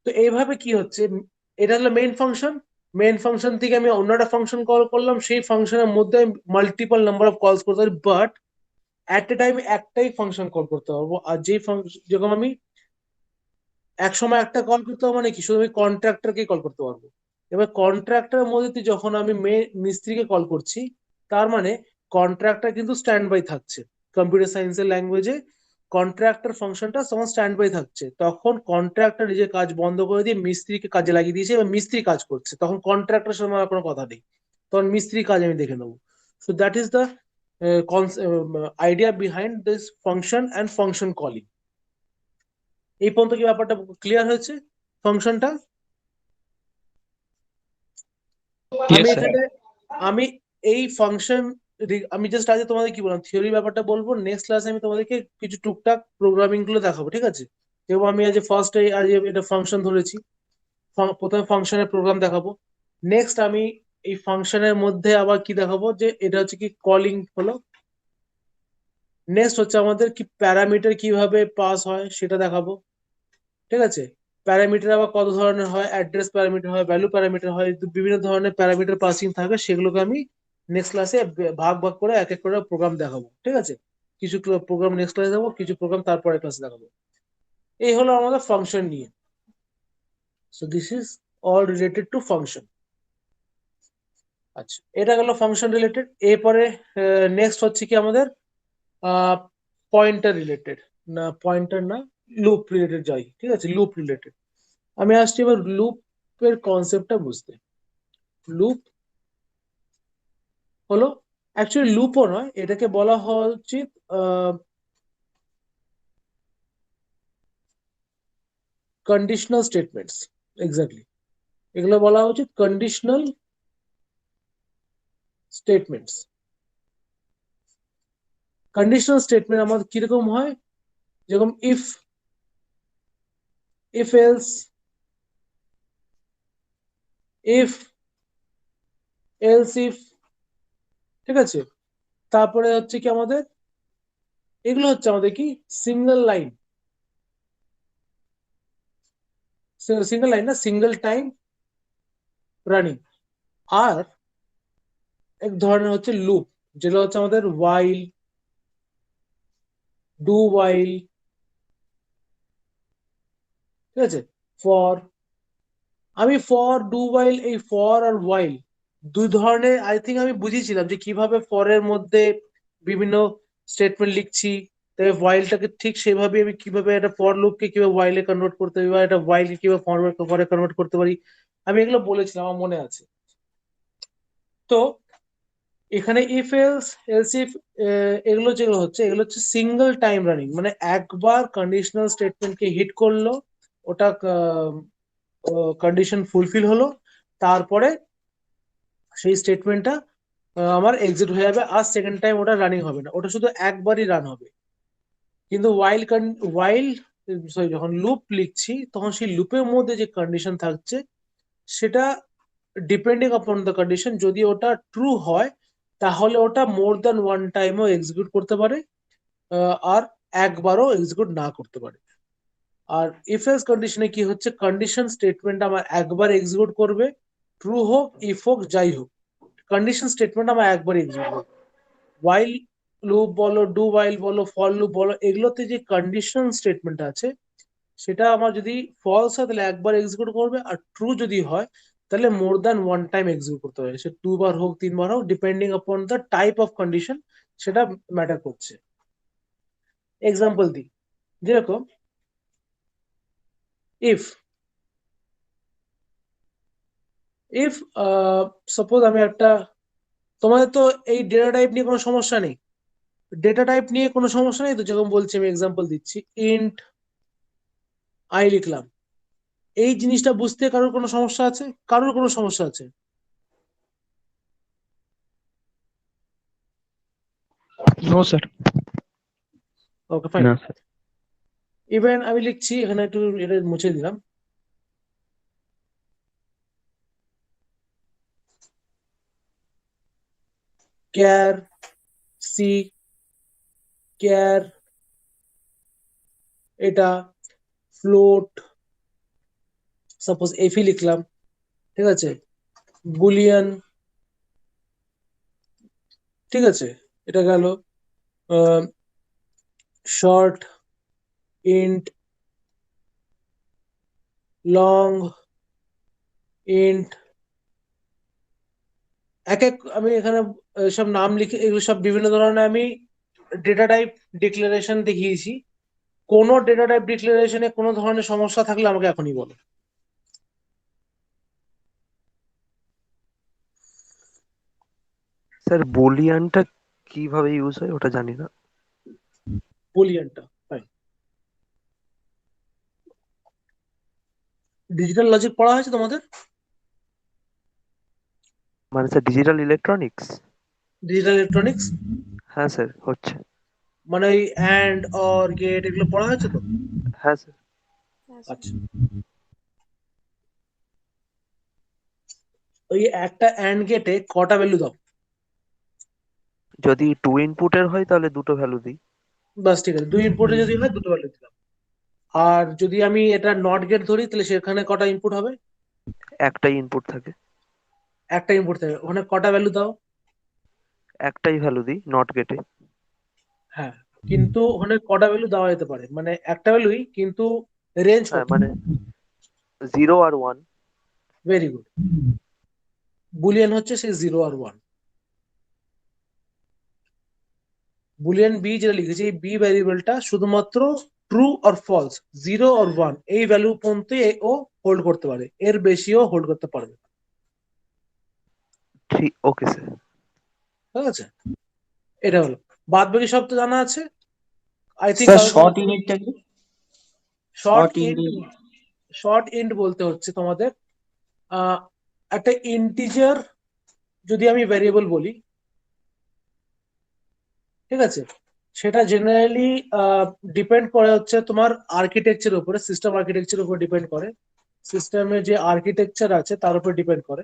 তো এইভাবে কি হচ্ছে, এটা হলো মেইন ফাংশন, মেইন ফাংশন থেকে আমি অন্য একটা ফাংশন কল করলাম, সেই ফাংশনের মধ্যে মাল্টিপল নাম্বার অফ কলস করতে পারি, বাট অ্যাট এ টাইম একটাই ফাংশন কল করতে পারবো। আর যেই ফাংশন, যেরকম আমি এক সময় একটা কল করতে পারবো, মানে কি শুধু আমি কন্ট্রাক্টরকেই কল করতে পারবো। এবার কন্ট্রাক্টরের মধ্যে দিয়ে যখন আমি মিস্ত্রিকে কল করছি, তার মানে কন্ট্রাক্টর কিন্তু স্ট্যান্ড বাই থাকছে। কম্পিউটার সায়েন্সের ল্যাঙ্গুয়েজে কন্ট্রাক্টর ফাংশনটা তখন স্ট্যান্ড বাই থাকছে, তখন কন্ট্রাক্টর নিজের কাজ বন্ধ করে দিয়ে মিস্ত্রিকে কাজে লাগিয়ে দিয়েছে, এবার মিস্ত্রি কাজ করছে, তখন কন্ট্রাক্টরের সঙ্গে আমার কোনো কথা নেই, তখন মিস্ত্রি কাজ আমি দেখে নেবো। So that is the idea behind this function and function calling. এই পর্যন্ত কি ব্যাপারটা ক্লিয়ার হয়েছে, ফাংশনটা? ইয়েস আমি স্যার। এখানে, আমি এই ফাংশন, আমি জাস্ট আজকে তোমাদের কি বললাম, থিওরি ব্যাপারটা বলবো, নেক্সট ক্লাসে আমি তোমাদেরকে কিছু টুকটাক প্রোগ্রামিং গুলো দেখাবো, ঠিক আছে। যেমন আমি আজ ফার্স্ট আজ এটা ফাংশন ধরেছি, প্রথমে ফাংশনের প্রোগ্রাম দেখাবো। নেক্সট আমি এই ফাংশনের মধ্যে আবার কি দেখাবো, যে এটা হচ্ছে কি কলিং হলো, নেক্সট হচ্ছে আমাদের কি প্যারামিটার কিভাবে পাস হয় সেটা দেখাবো, ঠিক আছে। প্যারামিটার আবার কত ধরনের হয়, অ্যাড্রেস প্যারামিটার হয়, ভ্যালু প্যারামিটার হয়, বিভিন্ন ধরনের প্যারামিটার পাসিং থাকে, সেগুলোকে আমি নেক্সট ক্লাসে ভাগ ভাগ করে এক এক করে প্রোগ্রাম দেখাবো, ঠিক আছে। কিছু প্রোগ্রাম নেক্সট ক্লাসে দেখাবো, কিছু প্রোগ্রাম তারপরে ক্লাসে দেখাবো। এই হলো আমাদের ফাংশন নিয়ে। So this is all related to function. আচ্ছা, এটা গেল ফাংশন রিলেটেড। এরপরে নেক্সট হচ্ছে কি আমাদের পয়েন্টার রিলেটেড, না পয়েন্টার না, লুপ রিলেটেড যাই, ঠিক আছে, লুপ রিলেটেড। আমি আসছি এবার লুপের কনসেপ্টটা বুঝতে। লুপ হলো, অ্যাকচুয়ালি লুপও নয়, এটাকে বলা হওয়া উচিত কন্ডিশনাল স্টেটমেন্টস। এক্স্যাক্টলি, এগুলো বলা উচিত কন্ডিশনাল স্টেটমেন্টস। কন্ডিশনাল স্টেটমেন্ট আমাদের কিরকম হয়, যেরকম if, if else, if else if, ঠিক আছে। তারপরে হচ্ছে কি আমাদের, এগুলো হচ্ছে আমাদের কি সিঙ্গেল লাইন, সিঙ্গেল লাইন না, সিঙ্গেল টাইম রানিং। আর এক ধরনের হচ্ছে লুপ, যেটা হচ্ছে আমাদের while, do while, ঠিক আছে, ফর। আমি ফর, ডু while, এই ফর আর while দুই ধরনের আই থিঙ্ক আমি বুঝিয়েছিলাম যে কিভাবে ফরের মধ্যে বিভিন্ন স্টেটমেন্ট লিখছি, তবে whileটাকে ঠিক সেভাবে আমি কিভাবে একটা ফর লুপকে কিভাবে while এ কনভার্ট করতে পারি, বা একটা while কে কিভাবে ফরে কনভার্ট করতে পারি, আমি এগুলো বলেছিলাম, আমার মনে আছে। তো এখানে ইফ এলস, এলস ইফ, এগুলো যেগুলো হচ্ছে, এগুলো হচ্ছে সিঙ্গেল টাইম রানিং, মানে একবার কন্ডিশনাল স্টেটমেন্টকে হিট করলো, ওটা কন্ডিশন ফুলফিল হলো, তারপরে সেই স্টেটমেন্টটা আমার এক্সিট হয়ে যাবে, আর সেকেন্ড টাইম ওটা রানিং হবে না, ওটা শুধু একবারই রান হবে। কিন্তু ওয়াইল সরি, যখন লুপ লিখছি তখন সেই লুপের মধ্যে যে কন্ডিশন থাকছে সেটা ডিপেন্ডিং আপন দ্য কন্ডিশন, যদি ওটা ট্রু হয় তাহলে ওটা মোর দ্যান ওয়ান টাইমও এক্সিকিউট করতে পারে, আর একবারও এক্সিকিউট না করতে পারে। আর ইফ এলস কন্ডিশনে কি হচ্ছে, কন্ডিশন স্টেটমেন্ট আমার একবার এক্সিকিউট করবে, ট্রু হোক ইফ হোক যাই হোক, কন্ডিশন স্টেটমেন্ট আমার একবার এক্সিকিউট করবে। ওয়াইল লুপ বলো, ডু ওয়াইল বলো, ফর লুপ বলো, এগুলোতে যে কন্ডিশন স্টেটমেন্ট আছে সেটা আমার যদি ফলস হয় তাহলে একবার এক্সিকিউট করবে, আর ট্রু যদি হয় তাহলে more than one time execute করতে হবে, সে দুবার হোক তিনবার হোক, depending upon the type of condition, সেটা ম্যাটার করছে। এক্সাম্পল দিই, যেরকম ইফ, ইফ সাপোজ আমি একটা, তোমাদের তো এই ডেটা টাইপ নিয়ে কোনো সমস্যা নেই, ডেটা টাইপ নিয়ে কোনো সমস্যা নেই তো, যেরকম বলছি আমি এক্সাম্পল দিচ্ছি, ইন্ট আই লিখলাম, এই জিনিসটা বুঝতে কারোর কোনো সমস্যা আছে? কারোর কোনো সমস্যা আছে? No sir. Okay fine. না স্যার। ইভেন আমি লিখছি, এখানে একটু এটা মুছে দিলাম, ক্যার সি, ক্যার এটা ফ্লোট, সাপোজ এফি লিখলাম, ঠিক আছে, বুলিয়ান, ঠিক আছে, এটা গেল শর্ট, ইন্ট, লং, ইন্ট, এক এক আমি এখানে সব নাম লিখে, এগুলো সব বিভিন্ন ধরনের আমি ডেটা টাইপ ডিক্লারেশন দেখিয়েছি। কোনো ডেটা টাইপ ডিক্লারেশনে কোনো ধরনের সমস্যা থাকলে আমাকে এখনই বলো। স্যার বুলিয়ানটা কিভাবে ইউজ হয় ওটা জানি না। বুলিয়ানটা ফাইন। ডিজিটাল লজিক পড়া হয়েছে তোমাদের? মানে sir digital electronics? Digital electronics হ্যাঁ স্যার হচ্ছে। মানে ওই অ্যান্ড অর গেট এগুলো পড়া হয়েছে তো? হ্যাঁ স্যার। আচ্ছা, ওই একটা অ্যান্ড গেটে কটা ভ্যালু দাও? যদি টু ইনপুটের হয় তাহলে দুটো ভ্যালু দিই। বাস ঠিক আছে, দুই ইনপুটে যদি হয় দুটো ভ্যালু দিলাম। আর যদি আমি এটা নট গেট ধরি তাহলে সেখানে কটা ইনপুট হবে? একটাই ইনপুট থাকে, একটা ইনপুট থাকে, ওখানে কটা ভ্যালু দাও? একটাই ভ্যালু দিই নট গেটে। হ্যাঁ, কিন্তু ওখানে কটা ভ্যালু দেওয়া যেতে পারে, মানে একটা ভ্যালুই কিন্তু রেঞ্জ হ্যাঁ কত? মানে 0 আর 1। Very good. বুলিয়ান হচ্ছে সেই 0 আর 1। বুলিয়ান বি যেটা লিখেছি, এই বি ভ্যারিয়েবলটা শুধুমাত্র ট্রু আর ফলস, 0 আর 1 এই ভ্যালু পর্যন্ত ও হোল্ড করতে পারে, এর বেশিও হোল্ড করতে পারবে না। ঠিক, ওকে স্যার। ঠিক আছে, এটা হলো। বাদ বাকি সব তো জানা আছে আই থিঙ্ক। স্যার শর্ট ইউনিটটা কি? Short short int, unit short int বলতে হচ্ছে তোমাদের একটা ইন্টিজার যদি আমি ভ্যারিয়েবল বলি, ঠিক আছে, সেটা জেনারেলি ডিপেন্ড করে হচ্ছে তোমার আর্কিটেকচার উপরে, সিস্টেম আর্কিটেকচার উপর ডিপেন্ড করে, সিস্টেমে যে আর্কিটেকচার আছে তার উপর ডিপেন্ড করে।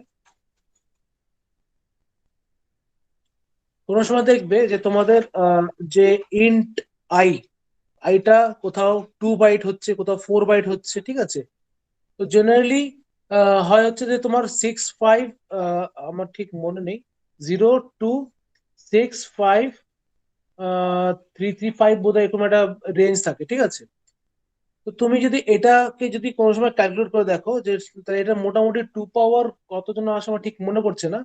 কোনো সময় দেখবে যে তোমাদের যে ইন্ট আই, আইটা কোথাও 2 বাইট হচ্ছে, কোথাও 4 বাইট হচ্ছে, ঠিক আছে। তো জেনারেলি হয় হচ্ছে যে তোমার 6 5, আমার ঠিক মনে নেই, 0 2 6 5 3 3 5 বোধহয় এরকম একটা রেঞ্জ থাকে, ঠিক আছে। তো তুমি যদি এটাকে যদি কোনো সময় ক্যালকুলেট করে দেখো যে তাহলে এটা মোটামুটি 2 পাওয়ার কত জন আসে আমার ঠিক মনে পড়ছে না,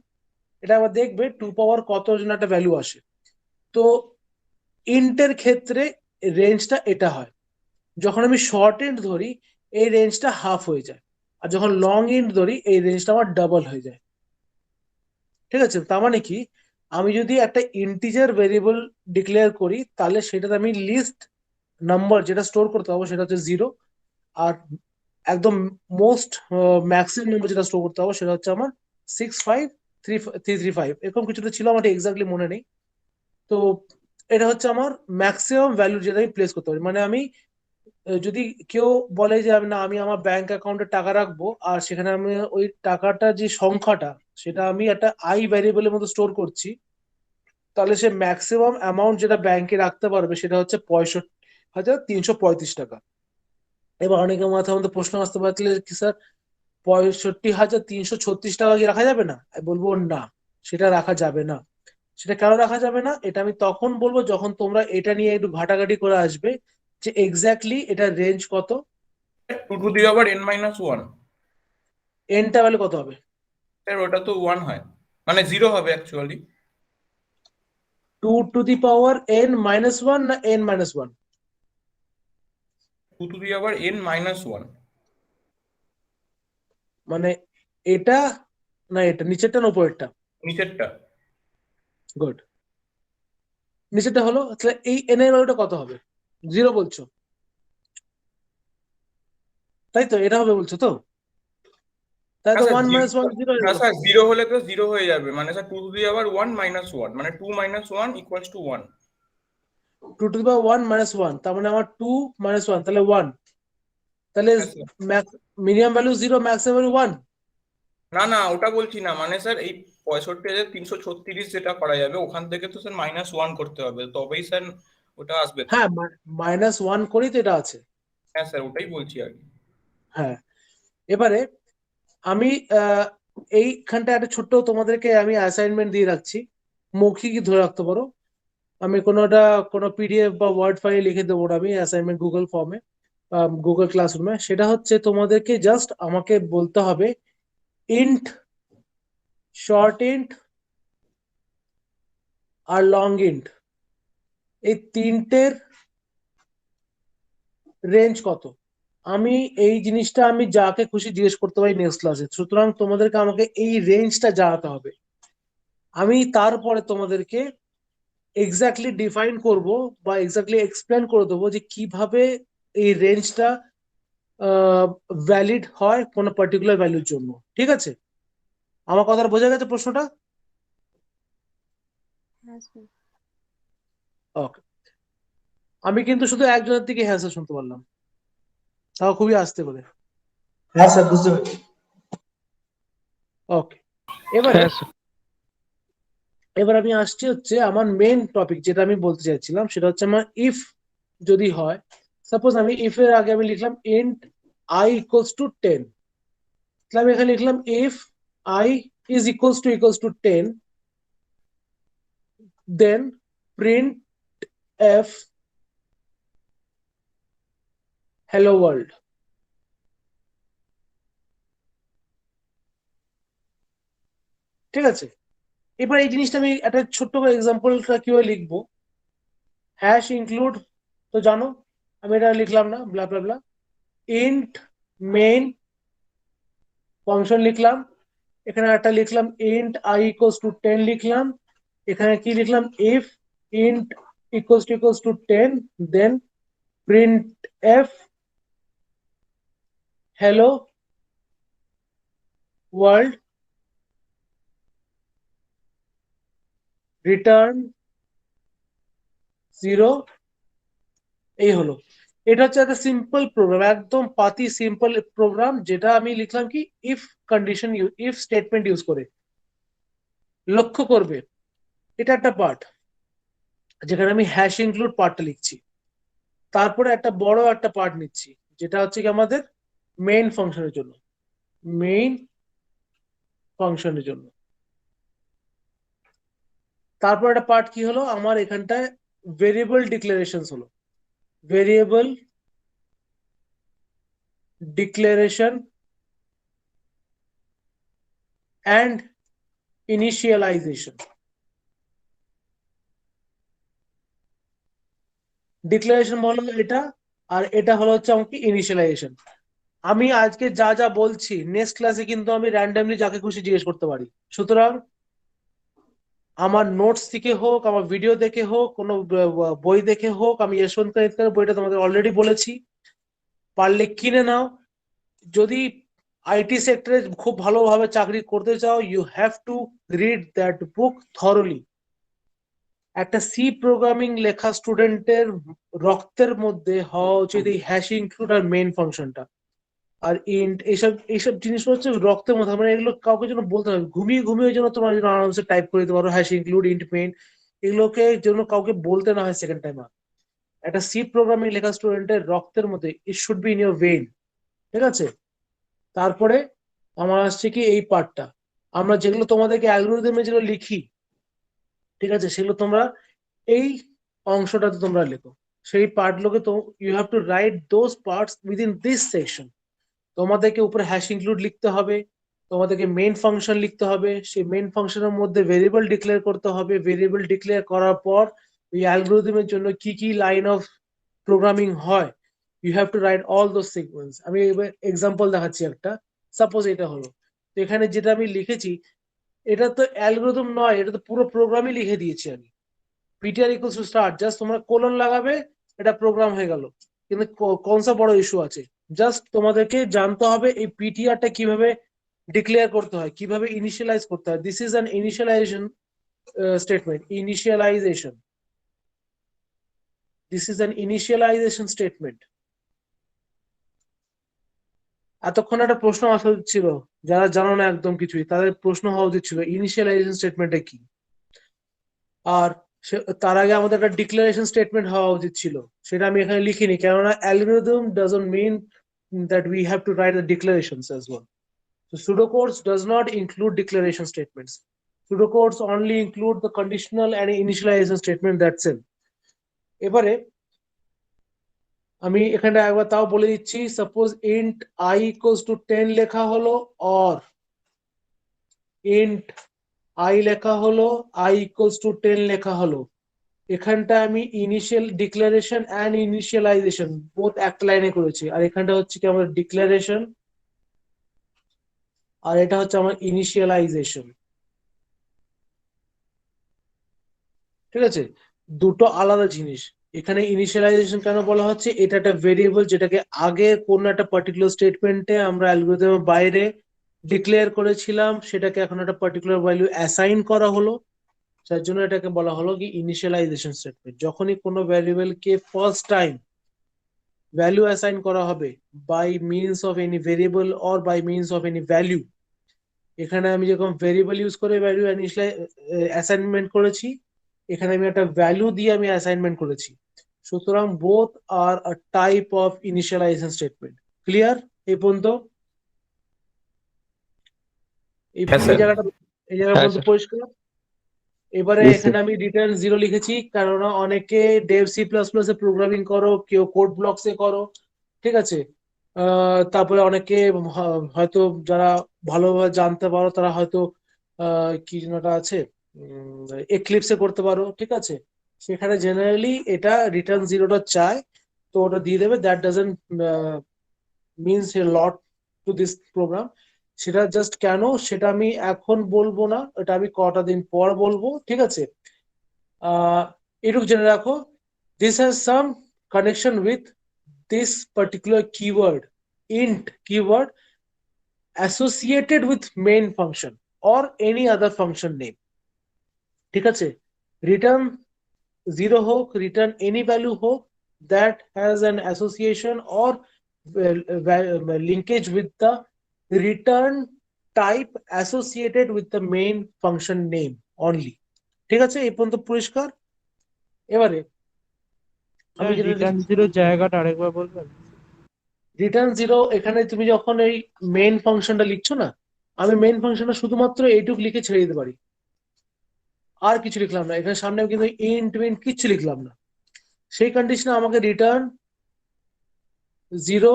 এটা আবার দেখবে 2 পাওয়ার কত জন একটা ভ্যালু আসে। তো ইন্টের ক্ষেত্রে রেঞ্জটা এটা হয়, যখন আমি শর্ট ইন্ট ধরি এই রেঞ্জটা হাফ হয়ে যায়, আর যখন লং ইন্ট ধরি এই রেঞ্জটা আমার ডাবল হয়ে যায়। ঠিক আছে, তার মানে কি, আমি যদি একটা ইন্টিজার ভেরিয়েবল ডিক্লেয়ার করি তাহলে সেটাতে আমি লিস্ট নাম্বার যেটা স্টোর করতে পারবো সেটা হচ্ছে 0, আর একদম মোস্ট ম্যাক্সিমাম নাম্বার যেটা স্টোর করতে পারবো সেটা হচ্ছে আমার 6 5 3 3 5, এরকম কিছুটা ছিল, আমার এক্স্যাক্টলি মনে নেই। তো এটা হচ্ছে আমার ম্যাক্সিমাম ভ্যালু যেটা আমি প্লেস করতে পারি, মানে আমি যদি কেউ বলে যে আমি না, আমি আমার ব্যাংক অ্যাকাউন্টে টাকা রাখবো আর সেখানে আমি ওই টাকাটা যে সংখ্যাটা সেটা আমি একটা আই ভ্যারিয়েবলের মধ্যে স্টোর করছি, তাহলে সে ম্যাক্সিমাম অ্যামাউন্ট যেটা ব্যাংকে রাখতে পারবে সেটা হচ্ছে 65,335 টাকা। এবার অনেকের মাথার মধ্যে প্রশ্ন আসতে পারলে কি স্যার 65,336 টাকা কি রাখা যাবে না? আমি বলবো না, সেটা রাখা যাবে না। সেটা কেন রাখা যাবে না এটা আমি তখন বলবো যখন তোমরা এটা নিয়ে একটু ঘাটাঘাটি করে আসবে যে এক্স্যাক্টলি এটার রেঞ্জ কত, 2 to the power n-1। এনটা ভ্যালু কত হবে। স্যার ওটা তো 1 হয়, মানে 0 হবে actually. 2 to the power n-1 না n-1? 2 to the power n-1। মানে এটা না এটা নিচেরটা না উপরেরটা? নিচেরটা। গুড, নিচেরটা হলো, তাহলে এই এন এর ভ্যালুটা কত হবে? 0 বলছো, তাই তো? এটা হবে বলছো তো? তাই না তো স্যার 1 - 1 0 হয়ে না গেল। স্যার 0 হলে তো 0 হয়ে যাবে, মানে স্যার 2 to the power 1 - 1, মানে 2 - 1 = 1। 2 to the power 1 - 1, তার মানে আমার 2 - 1 তাহলে 1, তাহলে হ্যাঁ sir. Minimum value 0, maximum value 1। না না ওটা বলছি না, মানে স্যার এই 65,336 যেটা করা যাবে ওখান থেকে তো স্যার -1 করতে হবে, তবেই স্যার ওটা আসবে তো। হ্যাঁ, -1 করেই তো এটা আছে। হ্যাঁ স্যার ওটাই বলছি আর কি। হ্যাঁ, এবারে আমি এইখানটা একটা ছোট্ট তোমাদেরকে আমি অ্যাসাইনমেন্ট দিয়ে রাখছি, মৌখিক ধরে রাখতে পারো। আমি কোনো পিডিএফ বা ওয়ার্ড ফাইলে লিখে দেবো না, আমি অ্যাসাইনমেন্ট গুগল ফর্মে, গুগল ক্লাসরুমে। সেটা হচ্ছে তোমাদেরকে জাস্ট আমাকে বলতে হবে ইন্ট, শর্ট ইন্ট আর লং ইন্ট এই তিনটের রেঞ্জ কত। আমি এই জিনিসটা আমি যাকে খুশি জিজ্ঞেস করতে পারি নেক্সট ক্লাসে, সুতরাং তোমাদেরকে আমাকে এই রেঞ্জটা জানাতে হবে। আমি তারপরে তোমাদেরকে এক্স্যাক্টলি ডিফাইন করব বা এক্স্যাক্টলি এক্সপ্লেন করে দেবো যে কিভাবে এই রেঞ্জটা ভ্যালিড হয় কোনো পার্টিকুলার ভ্যালুর জন্য। ঠিক আছে, আমার কথাটা বোঝা গেছে প্রশ্নটা? ওকে, আমি কিন্তু শুধু একজনের দিকে হ্যাঁ স্যার শুনতে পারলাম, তাও খুবই আস্তে করে। হ্যাঁ স্যার বুঝতে পেরেছি। ওকে, এবারে হ্যাঁ স্যার। এবার আমি আসছি হচ্ছে আমার মেন টপিক, যেটা আমি বলতে চাইছিলাম সেটা হচ্ছে আমার ইফ যদি হয়, সাপোজ আমি ইফ এর আগে আমি লিখলাম int I equals to 10, তাহলে আমি এখানে লিখলাম if I is equals to 10, then print f hello world. ঠিক আছে, এবার এই জিনিসটা আমি একটা ছোট্ট করে এক্সাম্পলটা কিভাবে লিখবো, হ্যাশ ইনক্লুড তো জানো, আমি এটা লিখলাম না, ব্লা ব্লা ব্লা, ইন্ট মেইন ফাংশন লিখলাম, এখানে একটা লিখলাম ইন্ট I equals to 10 লিখলাম, এখানে কি লিখলাম if int equals to 10, then print f hello world return 0। এই হলো, এটা হচ্ছে একটা সিম্পল প্রোগ্রাম, একদম পাতি সিম্পল প্রোগ্রাম, যেটা আমি লিখলাম কি if condition if statement use করে। লক্ষ্য করবে এটা একটা পার্ট যেখানে আমি হ্যাশ ইনক্লুড পার্টটা লিখছি, তারপরে একটা বড় একটা পার্ট নিচ্ছি যেটা হচ্ছে কি আমাদের মেইন ফাংশনের জন্য, মেইন ফাংশনের জন্য। তারপর একটা পার্ট কি হলো আমার এখানটায় ভেরিয়েবল ডিক্লারেশন হলো, variable declaration and initialization. Declaration হলো এটা, আর এটা হলো হচ্ছে আমাকে ইনিশিয়ালাইজেশন। আমি আজকে যা যা বলছি নেক্সট ক্লাসে কিন্তু আমি র্যান্ডামলি যাকে খুশি জিজ্ঞেস করতে পারি, সুতরাং আমার নোটস থেকে হোক, আমার ভিডিও দেখে হোক, কোনো বই দেখে হোক, আমি যশবন্ত কানেতকরের বইটা তোমাদের অলরেডি বলেছি, পারলে কিনে নাও। যদি আইটি সেক্টরে খুব ভালোভাবে চাকরি করতে চাও, you have to read that book thoroughly. একটা সি প্রোগ্রামিং লেখা স্টুডেন্টের রক্তের মধ্যে হওয়া উচিত এই হ্যাশ ইনক্লুড আর মেইন ফাংশনটা, আর ইন্ট, এইসব এইসব জিনিসগুলো হচ্ছে রক্তের মধ্যে, মানে এগুলো কাউকে যেন বলতে হবে, ঘুমিয়ে ঘুমিয়ে যেন তোমরা যেন আরামসে টাইপ করে দিতে পারো হ্যাশ ইনক্লুড ইন্ট মেইন, এগুলোকে যেন কাউকে বলতে না হয় সেকেন্ড টাইম। একটা সি প্রোগ্রামিং লেখা স্টুডেন্টের রক্তের মধ্যে, it should be in your vein. ঠিক আছে, তারপরে আমার আসছে কি এই পার্টটা, আমরা যেগুলো তোমাদেরকে অ্যালগরিদমে যেগুলো লিখি, ঠিক আছে, সেগুলো তোমরা এই অংশটাতে তোমরা লেখো, সেই পার্টগুলোকে তো you have to write those parts within this section. তোমাদেরকে উপরে হ্যাশ ইনক্লুড লিখতে হবে, তোমাদেরকে মেইন ফাংশন লিখতে হবে, সেই মেইন ফাংশনের মধ্যে ভেরিয়েবল ডিক্লেয়ার করতে হবে, ভেরিয়েবল ডিক্লেয়ার করার পর এই অ্যালগরিদমের জন্য কি কি লাইন অফ প্রোগ্রামিং হয়, you have to write all those sequence. আমি এবার এক্সাম্পল দেখাচ্ছি একটা, সাপোজ এটা হলো, তো এখানে যেটা আমি লিখেছি এটা তো অ্যালগরিদম নয়, এটা তো পুরো প্রোগ্রামই লিখে দিয়েছি আমি, PTR equals to start, just তোমরা কোলন লাগাবে, এটা প্রোগ্রাম হয়ে গেল। কিন্তু কোন সব বড় ইস্যু আছে, জাস্ট তোমাদেরকে জানতে হবে এই পিটিআরটা কিভাবে ডিক্লেয়ার করতে হয়, কিভাবে ইনিশিয়ালাইজ করতে হয়। This is an initialization statement, initialization, this is an initialization statement. এতক্ষণ একটা প্রশ্ন আসা উচিত ছিল, যারা জানো না একদম কিছুই, তাদের প্রশ্ন হওয়া উচিত ছিল ইনিশিয়ালাইজেশন স্টেটমেন্টটা কি। আর তার আগে আমাদের একটা ডিক্লারেশন স্টেটমেন্ট হওয়া উচিত ছিল, সেটা আমি এখানে লিখিনি, কেননা algorithm doesn't mean that we have to write the declarations as well. So pseudocodes does not include declaration statements. Pseudocodes only include the conditional and initialization statement, that's it. এবারে আমি এখানটা একবার তাও বলে দিচ্ছি, suppose int I equals to 10 লেখা হলো, or int I লেখা হলো, I equals to 10 লেখা হলো, এখানটা আমি initial declaration and initialization both একটা লাইনে করেছি, আর এখানটা হচ্ছে কি আমার ডিক্লারেশন, আর এটা হচ্ছে আমার ইনিশিয়ালাইজেশন। ঠিক আছে, দুটো আলাদা জিনিস। এখানে ইনিশিয়ালাইজেশন কেন বলা হচ্ছে, এটা একটা ভেরিয়েবল যেটাকে আগে কোন একটা পার্টিকুলার স্টেটমেন্টে আমরা অ্যালগরিদমের বাইরে ডিক্লেয়ার করেছিলাম, সেটাকে এখন একটা পার্টিকুলার ভ্যালু অ্যাসাইন করা হলো, যার জন্য এটাকে বলা হলো কি ইনিশিয়ালাইজেশন স্টেটমেন্ট। যখনই কোনো ভ্যারিয়েবলকে ফার্স্ট টাইম ভ্যালু অ্যাসাইন করা হবে by means of any variable or by means of any value, এখানে আমি যখন ভেরিয়েবল ইউজ করে ভ্যালু অ্যাসাইনমেন্ট করেছি, এখানে আমি একটা ভ্যালু দিয়ে আমি অ্যাসাইনমেন্ট করেছি, সুতরাং both are a type of initialization statement. Clear এই পর্যন্ত? এই হ্যাঁ এই স্যার। জায়গাটা এই জায়গা হ্যাঁ পর্যন্ত স্যার। পরিষ্কার? এবারে Yes, এখানে আমি রিটার্ন 0 লিখেছি, কারণ অনেকে ডেভ সি প্লাস প্লাস এ প্রোগ্রামিং করো, কেউ কোড ব্লকস এ করো, ঠিক আছে? তারপরে অনেকে হয়তো যারা ভালোভাবে জানতে পারো তারা হয়তো কি যেন ওটা আছে, এক্লিপসে করতে পারো, ঠিক আছে? সেখানে জেনারেলি এটা রিটার্ন 0টা চায়, তো ওটা দিয়ে দেবে। That doesn't means a lot to this program. সেটা জাস্ট কেন সেটা আমি এখন বলবো না, এটা আমি কটা দিন পর বলবো, ঠিক আছে? এটুকু জেনে রাখো, this has some connection with this particular keyword, int keyword associated with main function or any other function name, ঠিক আছে? রিটার্ন 0 হোক, রিটার্ন এনি ভ্যালু হোক, that has an association or linkage with the return type associated with the main function name only, ঠিক আছে? এই পর্যন্ত পরিষ্কার? এবারে আমি যেটা রিটার্ন জিরোর জায়গাটা আরেকবার বলবেন? রিটার্ন 0 এখানে তুমি যখন এই মেইন ফাংশনটা লিখছো না, আমি মেইন ফাংশনটা শুধুমাত্র এইটুকু লিখে ছেড়ে দিতে পারি, আর কিছু লিখলাম না। এখানে সামনে আমি কিন্তু ইন্ট মিন্ট কিচ্ছু লিখলাম না। সেই কন্ডিশনে আমাকে রিটার্ন 0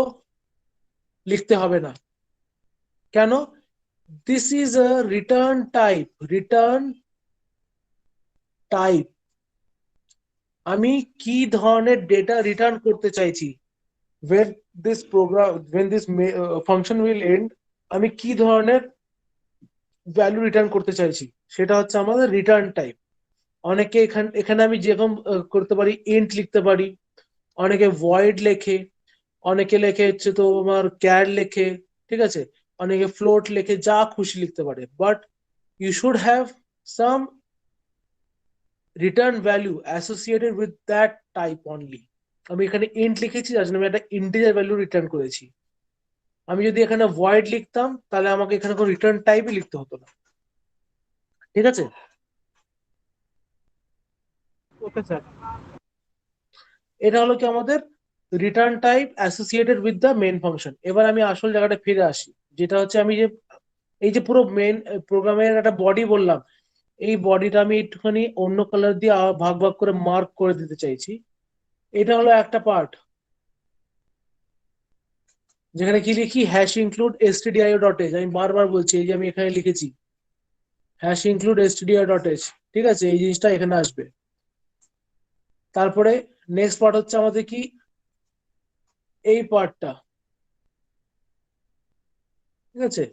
লিখতে হবে না। কেন? This is a return type. আমি কি ধরনের ডেটা রিটার্ন করতে চাইছি, when this function will end, আমি কি ধরনের ভ্যালু রিটার্ন করতে চাইছি, সেটা হচ্ছে আমাদের রিটার্ন টাইপ। অনেকে এখানে আমি যেরকম করতে পারি, ইন্ট লিখতে পারি, অনেকে ভয়েড লেখে, অনেকে লেখে হচ্ছে তো আমার ক্যার লেখে, ঠিক আছে? অনেকে ফ্লোট লেখে, যা খুশি লিখতে পারে, but you should have some return value associated with that type only. আমি এখানে ইন্ট লিখেছি, যার জন্য আমি একটা ইন্টিজার ভ্যালু রিটার্ন করেছি। আমি যদি এখানে ভয়েড লিখতাম, তাহলে আমাকে এখানে কোনো রিটার্ন টাইপই লিখতে হতো না, ঠিক আছে? Okay sir. এটা হলো কি আমাদের return type associated with the main function. এবার আমি আসল জায়গাটা ফিরে আসি, যেটা হচ্ছে আমি যে এই যে পুরো মেইন প্রোগ্রামের একটা বডি বললাম, এই বডিটা আমি একটুখানি অন্য কালার দিয়ে ভাগ ভাগ করে মার্ক করে দিতে চাইছি। এটা হলো একটা পার্ট, যেখানে কি লিখি, হ্যাশ ইনক্লুড stdio.h। আমি বারবার বলছি, এই যে আমি এখানে লিখেছি হ্যাশ ইনক্লুড stdio.h, ঠিক আছে? এই জিনিসটা এখানে আসবে। তারপরে নেক্সট পার্ট হচ্ছে আমাদের কি, এই পার্টটা, ঠিক আছে?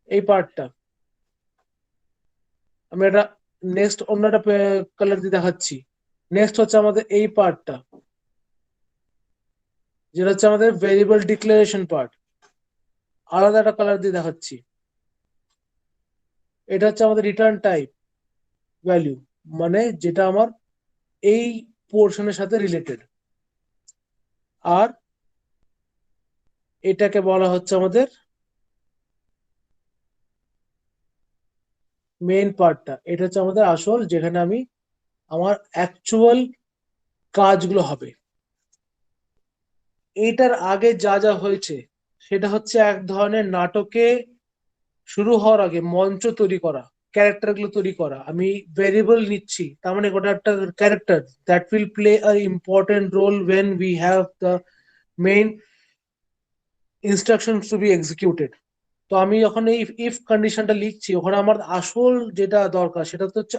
এই পার্টটা আমি একটা নেক্সট অন্য একটা কালার দিয়ে দেখাচ্ছি। নেক্সট হচ্ছে আমাদের এই পার্টটা, যেটা হচ্ছে আমাদের ভেরিয়েবল ডিক্লারেশন পার্ট, আলাদা একটা কালার দিয়ে দেখাচ্ছি। এটা হচ্ছে আমাদের রিটার্ন টাইপ ভ্যালু, মানে যেটা আমার এই পোর্শনের সাথে রিলেটেড। আর এটাকে বলা হচ্ছে আমাদের মেইন পার্টটা। এটা হচ্ছে আমাদের আসল, যেখানে আমি আমার অ্যাকচুয়াল কাজগুলো হবে। এইটার আগে যা যা হয়েছে সেটা হচ্ছে এক ধরনের নাটকে শুরু হওয়ার আগে মঞ্চ তৈরি করা, ক্যারেক্টার গুলো তৈরি করা। আমি ভেরিয়েবল নিচ্ছি, তার মানে ওটা একটা character that will play a important role when we have the main instruction to be executed. তো আমি যখন এই ইফ কন্ডিশনটা লিখছি, ওখানে আমার আসল যেটা দরকার সেটা তো হচ্ছে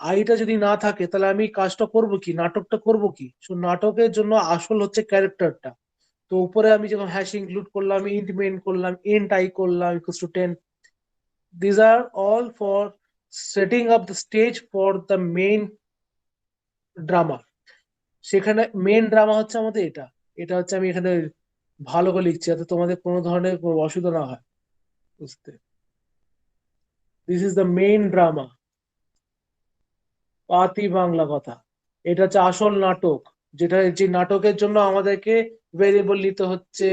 আইটা যদি না থাকে, তাহলে আমি কাজটা করব কি, নাটকটা করব কি? নাটকের জন্য আসল হচ্ছে ক্যারেক্টারটা। তো উপরে আমি যখন হ্যাশ ইনক্লুড করলাম, ইন্ট মেইন করলাম, ইন্ট আই করলাম equals to 10, these are all for setting up the stage for the main drama। সেখানে মেইন ড্রামা হচ্ছে আমাদের এটা। এটা হচ্ছে আমি এখানে ভালো করে লিখছি, যাতে তোমাদের কোনো ধরনের কোনো অসুবিধা না হয় বুঝতে। This is the main drama, পাতি বাংলা কথা। এটা হচ্ছে আসল নাটক, যেটা যে নাটকের জন্য আমাদেরকে ভেরিয়েবল নিতে হচ্ছে,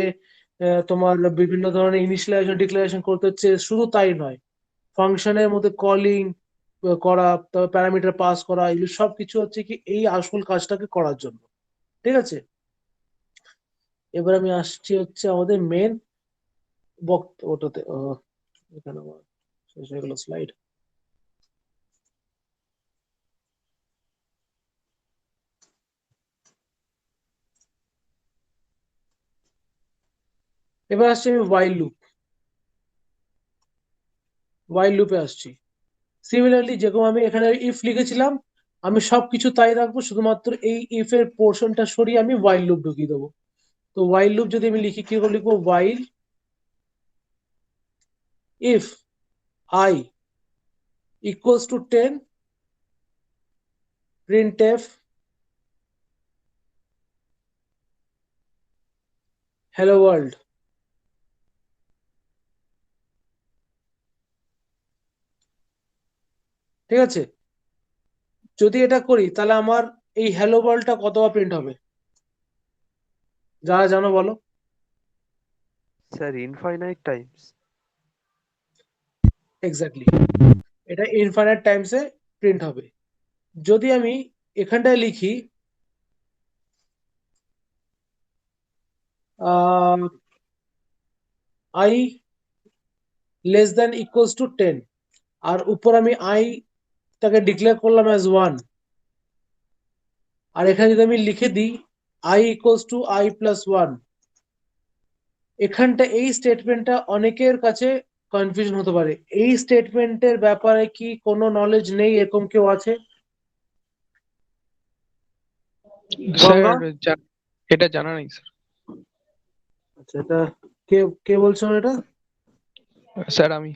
তোমার বিভিন্ন ধরনের ইনিশিয়ালাইজেশন ডিক্লারেশন করতে হচ্ছে। শুধু তাই নয়, ফাংশনের মধ্যে কলিং করা, তারপর প্যারামিটার পাস করা, এগুলো সবকিছু হচ্ছে কি এই আসল কাজটাকে করার জন্য। ঠিক আছে, এবার আমি আসছি হচ্ছে আমাদের মেন ওটাতে। এখানে আমার শেষ হয়ে গেল স্লাইড। এবার আসছি আমি ওয়াইল লুপে আসছি। সিমিলারলি যেরকম আমি এখানে ইফ লিখেছিলাম, আমি সবকিছু তাই রাখবো, শুধুমাত্র এই ইফ এর পোর্শনটা সরিয়ে আমি ওয়াইল লুপ ঢুকিয়ে দেবো। তো ওয়াইল লুপ যদি আমি লিখি, কি করে লিখবো? ওয়াইল if I equals to 10, printf hello world। ঠিক আছে, যদি এটা করি তাহলে আমার এই হ্যালো ওয়ার্ল্ডটা কতবার প্রিন্ট হবে? যারা জানো বলো। Sir infinite Times. এক্স্যাক্টলি, এটা ইনফাইনাইট টাইমসে প্রিন্ট হবে। যদি আমি এখানটায় লিখি i less than equals to 10, আর উপর আমি i টাকে ডিক্লেয়ার করলাম অ্যাজ 1, আর এখানে যদি আমি লিখে দিই i equals to i plus 1, এখানটা এই স্টেটমেন্টটা অনেকের কাছে কনফিউশন হতে পারে। এই স্টেটমেন্টের ব্যাপারে কি কোনো নলেজ নেই, এরকম কেউ আছে? স্যার গঙ্গা? এটা জানা নেই স্যার। আচ্ছা, এটা কে কে বলছো এটা? স্যার আমি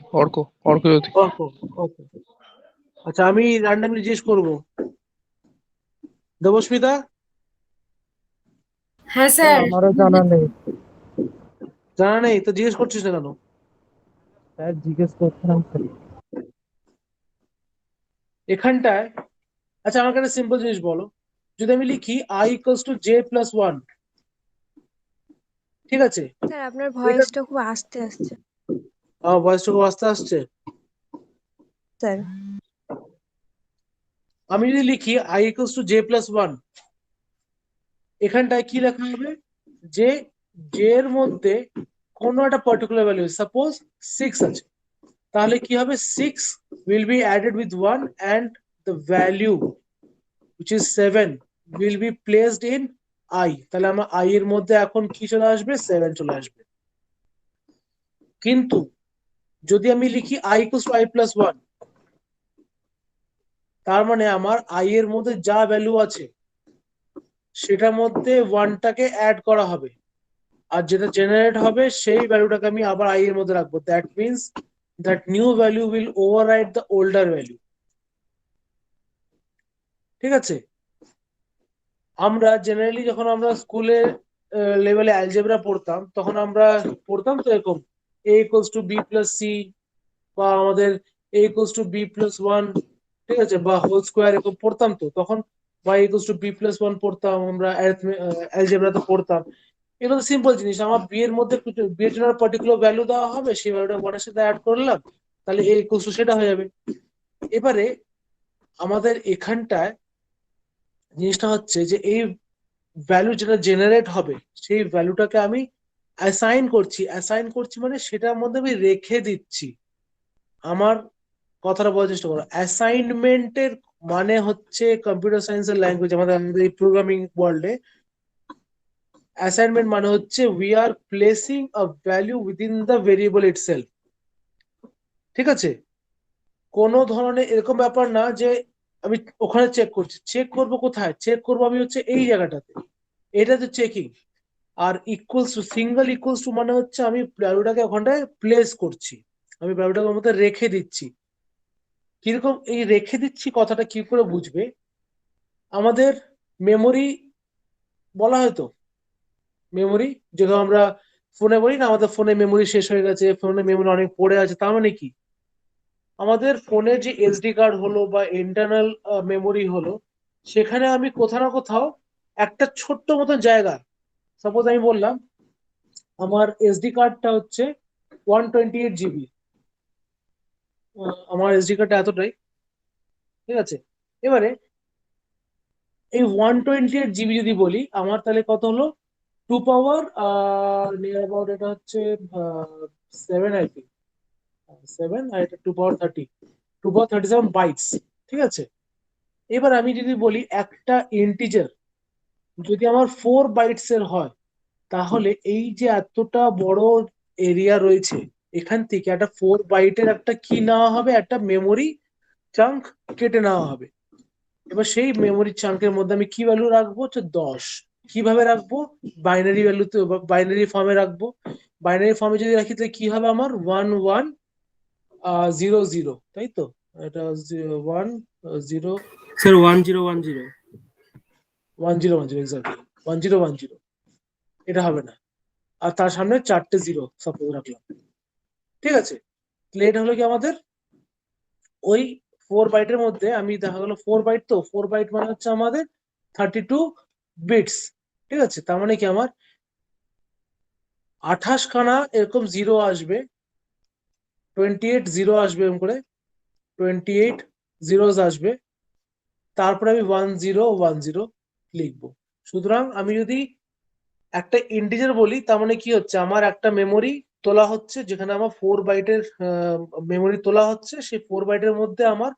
অর্কজ্যোতি। ওকে, ওকে। আচ্ছা, আমি র্যান্ডমলি জিজ্ঞেস করবো। দেবস্মিতা? হ্যাঁ স্যার স্যার। আমারও জানা নেই। জানা নেই তো জিজ্ঞেস করছিস না কেন? স্যার জিজ্ঞেস করছিলাম স্যার। এখানটায় আচ্ছা, আমাকে একটা সিম্পল জিনিস বলো। যদি আমি লিখি i equals to j plus 1, ঠিক আছে, স্যার আপনার এটা ভয়েসটা খুব আস্তে আসছে ভয়েসটা খুব আস্তে আসছে। স্যার। আমি যদি লিখি i equals to j plus 1, এখানটায় কি লেখা হবে? যে j এর মধ্যে কোনো একটা পার্টিকুলার ভ্যালু, সাপোজ 6 আছে, তাহলে কি হবে? 6 will be added with 1 and the value which is 7 will be placed in i। তাহলে আমার i এর মধ্যে এখন কি চলে আসবে? 7 চলে আসবে। কিন্তু যদি আমি লিখি i equals to i plus 1, তার মানে আমার i এর মধ্যে যা ভ্যালু আছে সেটার মধ্যে 1টাকে অ্যাড করা হবে, আর যেটা জেনারেট হবে সেই ভ্যালুটাকে আমি আবার i এর মধ্যে রাখবো। That means that new value will override the older value। ঠিক আছে, আমরা জেনারেলি যখন আমরা স্কুলে লেভেলে অ্যালজেব্রা পড়তাম, তখন আমরা পড়তাম তো এরকম a equals to b plus c, বা আমাদের a equals to b plus 1, ঠিক আছে, বা হোল স্কোয়ার, এরকম পড়তাম তো তখন। y equals to b plus 1 পড়তাম আমরা, অ্যালজেব্রাতে পড়তাম। এগুলো সিম্পল জিনিস। আমার b এর মধ্যে b এর জন্য পার্টিকুলার ভ্যালু দেওয়া হবে, সেই ভ্যালুটা 1 এর সাথে অ্যাড করলাম, তাহলে a equals to সেটা হয়ে যাবে। এবারে আমাদের এখানটায় জিনিসটা হচ্ছে যে এই ভ্যালু যেটা জেনারেট হবে সেই ভ্যালুটাকে আমি অ্যাসাইন করছি মানে সেটার মধ্যে আমি রেখে দিচ্ছি। আমার কথাটা বলার চেষ্টা করো। অ্যাসাইনমেন্টের মানে হচ্ছে কম্পিউটার সায়েন্সের ল্যাঙ্গুয়েজ, আমাদের এই প্রোগ্রামিং ওয়ার্ল্ডে অ্যাসাইনমেন্ট মানে হচ্ছে we are placing a value within the variable itself. ঠিক আছে, কোনো ধরনের এরকম ব্যাপার না যে আমি ওখানে চেক করছি। চেক করব কোথায়? চেক করব আমি হচ্ছে এই জায়গাটাতে, এটা তো চেকিং। আর equals to, single equals to মানে হচ্ছে আমি ভ্যালুটাকে ওখানটায় প্লেস করছি, আমি ভ্যালুটাকে ওর মধ্যে রেখে দিচ্ছি। কিরকম এই রেখে দিচ্ছি কথাটা কি করে বুঝবে? আমাদের মেমোরি বলা হয়তো, মেমোরি যেটা আমরা ফোনে বলি না, আমাদের ফোনে মেমোরি শেষ হয়ে গেছে, ফোনে মেমোরি অনেক পড়ে আছে, তার মানে কি? আমাদের ফোনে যে এসডি কার্ড হলো বা ইন্টারনাল মেমোরি হলো, সেখানে আমি কোথাও না কোথাও একটা ছোট্ট মতন জায়গা, সাপোজ আমি বললাম আমার এসডি কার্ডটা হচ্ছে 128 জিবি, আমার এসডি কার্ডটা এতটাই, ঠিক আছে। এবারে এই 128 জিবি যদি বলি আমার তাহলে কত হলো 2 পাওয়ার নিয়ার অ্যাবাউট এটা হচ্ছে 7 আই থিঙ্ক 7 আর এটা 2 পাওয়ার 37 বাইটস, ঠিক আছে। এবার আমি যদি বলি একটা ইন্টিজার যদি আমার 4 বাইটস এর হয় তাহলে এই যে এতটা বড় এরিয়া রয়েছে এখান থেকে একটা 4 বাইটের একটা কি নেওয়া হবে, একটা মেমোরি চাঙ্ক কেটে নেওয়া হবে। এবার সেই মেমোরি চাঙ্কের মধ্যে আমি কি ভ্যালু রাখবো হচ্ছে 10। কিভাবে রাখবো? বাইনারি ভ্যালুতে, বাইনারি ফর্মে রাখবো। বাইনারি ফর্মে যদি রাখি তাহলে কি হবে আমার 1100, তাই তো? এটা 1010 স্যার 1010 1010 এক্স্যাক্টলি 1010, এটা হবে না। আর তার সামনে 4টে জিরো সাপোজ রাখলাম, ঠিক আছে। তাহলে এটা হলো কি আমাদের ওই 4 বাইটের মধ্যে আমি দেখা গেল 4 বাইট, তো 4 বাইট মানে হচ্ছে আমাদের 32 বিটস, ঠিক আছে। তার মানে কি আমার 28 খানা এরকম জিরো আসবে, 28 জিরো আসবে, এরকম করে 28 জিরোস আসবে, তারপরে আমি 1010 লিখবো। সুতরাং আমি যদি একটা ইন্টিজার বলি তার মানে কি হচ্ছে, আমার একটা মেমোরি তোলা হচ্ছে যেখানে আমার 4 বাইটের মেমোরি তোলা হচ্ছে, সেই 4 বাইটের মধ্যে আমার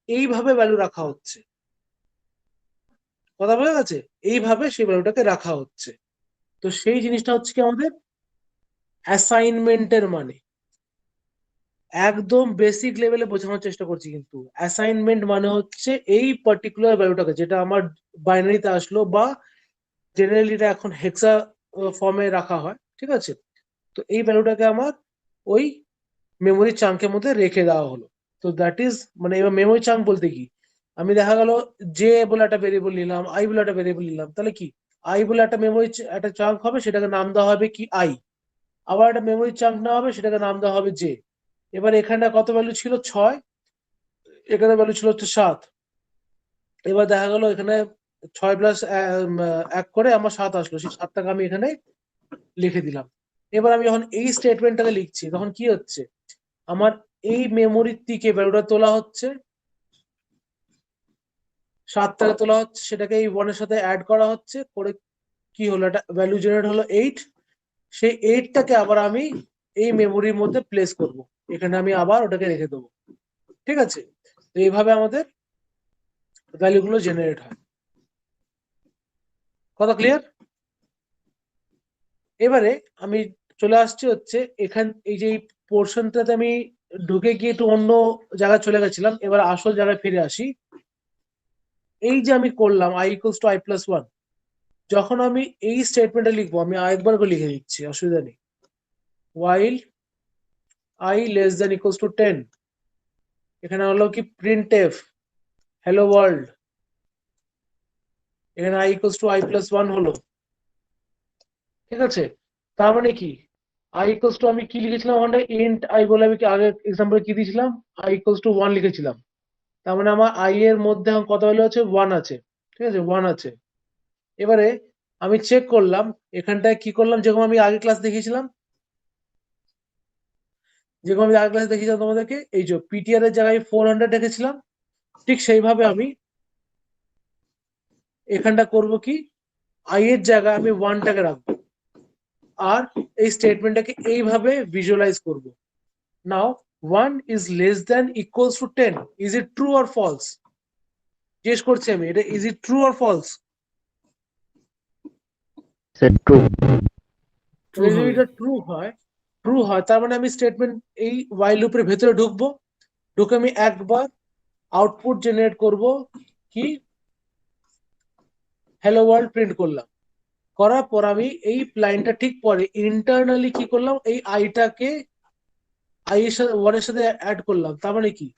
এইভাবে ভ্যালু রাখা হচ্ছে। কথা বোঝা গেছে? এইভাবে সেই ভ্যালুটাকে রাখা হচ্ছে। তো সেই জিনিসটা হচ্ছে কি আমাদের অ্যাসাইনমেন্টের মানে। একদম বেসিক লেভেলে বোঝানোর চেষ্টা করছি, কিন্তু অ্যাসাইনমেন্ট মানে হচ্ছে এই পার্টিকুলার ভ্যালুটাকে যেটা আমার বাইনারিতে আসলো বা জেনারেলি এটা এখন হেক্সা ফর্মে রাখা হয়, ঠিক আছে। তো এই ভ্যালুটাকে আমার ওই মেমোরি চাঙ্কের মধ্যে রেখে দেওয়া হলো। তো দ্যাট ইজ মানে এবার মেমোরি চাঙ্ক বলতে কি, আমি দেখা গেল জে বলে একটা ভেরিয়েবল নিলাম, আই বলে একটা ভেরিয়েবল নিলাম, তাহলে কি আই বলে একটা মেমোরি একটা চাঙ্ক হবে, সেটাকে নাম দেওয়া হবে কি আই। আবার একটা মেমোরি চাঙ্ক নেওয়া হবে, সেটাকে নাম দেওয়া হবে জে। এবার এখানে কত ভ্যালু ছিল 6, এখানে ভ্যালু ছিল হচ্ছে 7। এবার দেখা গেল এখানে 6 প্লাস 1 করে আমার 7 আসলো, সেই 7টাকে আমি এখানে লিখে দিলাম। এবার আমি যখন এই স্টেটমেন্টটাকে লিখছি তখন কি হচ্ছে, আমার এই মেমোরির থেকে ভ্যালুটা তোলা হচ্ছে, 7 থেকে তোলা হচ্ছে, সেটাকে এই 1 এর সাথে অ্যাড করা হচ্ছে, করে কি হলো, একটা ভ্যালু জেনারেট হলো 8। সেই 8টাকে আবার আমি এই মেমোরির মধ্যে প্লেস করব, এখানে আমি আবার ওটাকে রেখে দেবো, ঠিক আছে। তো এইভাবে আমাদের ভ্যালুগুলো জেনারেট হয়। কথা ক্লিয়ার? এবারে আমি চলে আসছি হচ্ছে এই যে পোর্শনটাতে আমি ঢুকে গিয়ে একটু অন্য জায়গায় চলে গেছিলাম, এবার আসল জায়গায় ফিরে আসি। এই যে আমি করলাম i ইকুয়ালস টু i+1, যখন আমি এই স্টেটমেন্টে লিখবো আমি আরেকবার করে লিখে দিচ্ছি, অসুবিধা নেই। while i less than equals to 10, এখানে হলো কি printf hello world, এখানে i ইকুয়ালস টু i+1 হলো, ঠিক আছে। তার মানে কি i ইকুয়ালস টু আমি কি লিখেছিলাম ওখানে int i বলে, আমি কি আগে এক্সাম্পলে কি দিয়েছিলাম, i ইকুয়ালস টু 1 লিখেছিলাম। তার মানে আমার i এর মধ্যে এখন কত ভ্যালু আছে, 1 আছে, ঠিক আছে, 1 আছে। এবারে আমি চেক করলাম এখানটায় কি করলাম, যেরকম আমি আগে ক্লাস দেখিয়েছিলাম, তোমাদেরকে এই যে পিটিআর এর জায়গায় 400 রেখেছিলাম, ঠিক সেইভাবে আমি এখানটা করব কি, i এর জায়গায় আমি 1টাকে রাখবো আর এই স্টেটমেন্টটাকে এইভাবে ভিজুয়ালাইজ করব। নাও 1 is less than equals to 10, is it true or false? জিজ্ঞেস করছি আমি, এটা is it true or false? যদি এটা ট্রু হয় তার মানে আমি স্টেটমেন্ট এই while লুপের ভেতরে ঢুকবো, ঢুকে আমি একবার আউটপুট জেনারেট করব কি হ্যালো ওয়ার্ল্ড প্রিন্ট করলাম, করার পর আমি এই লাইনটা ঠিক পরে ইন্টারনালি কি করলাম, এই আইটাকে আই এর সাথে 1 এর সাথে অ্যাড করলাম। তার মানে কি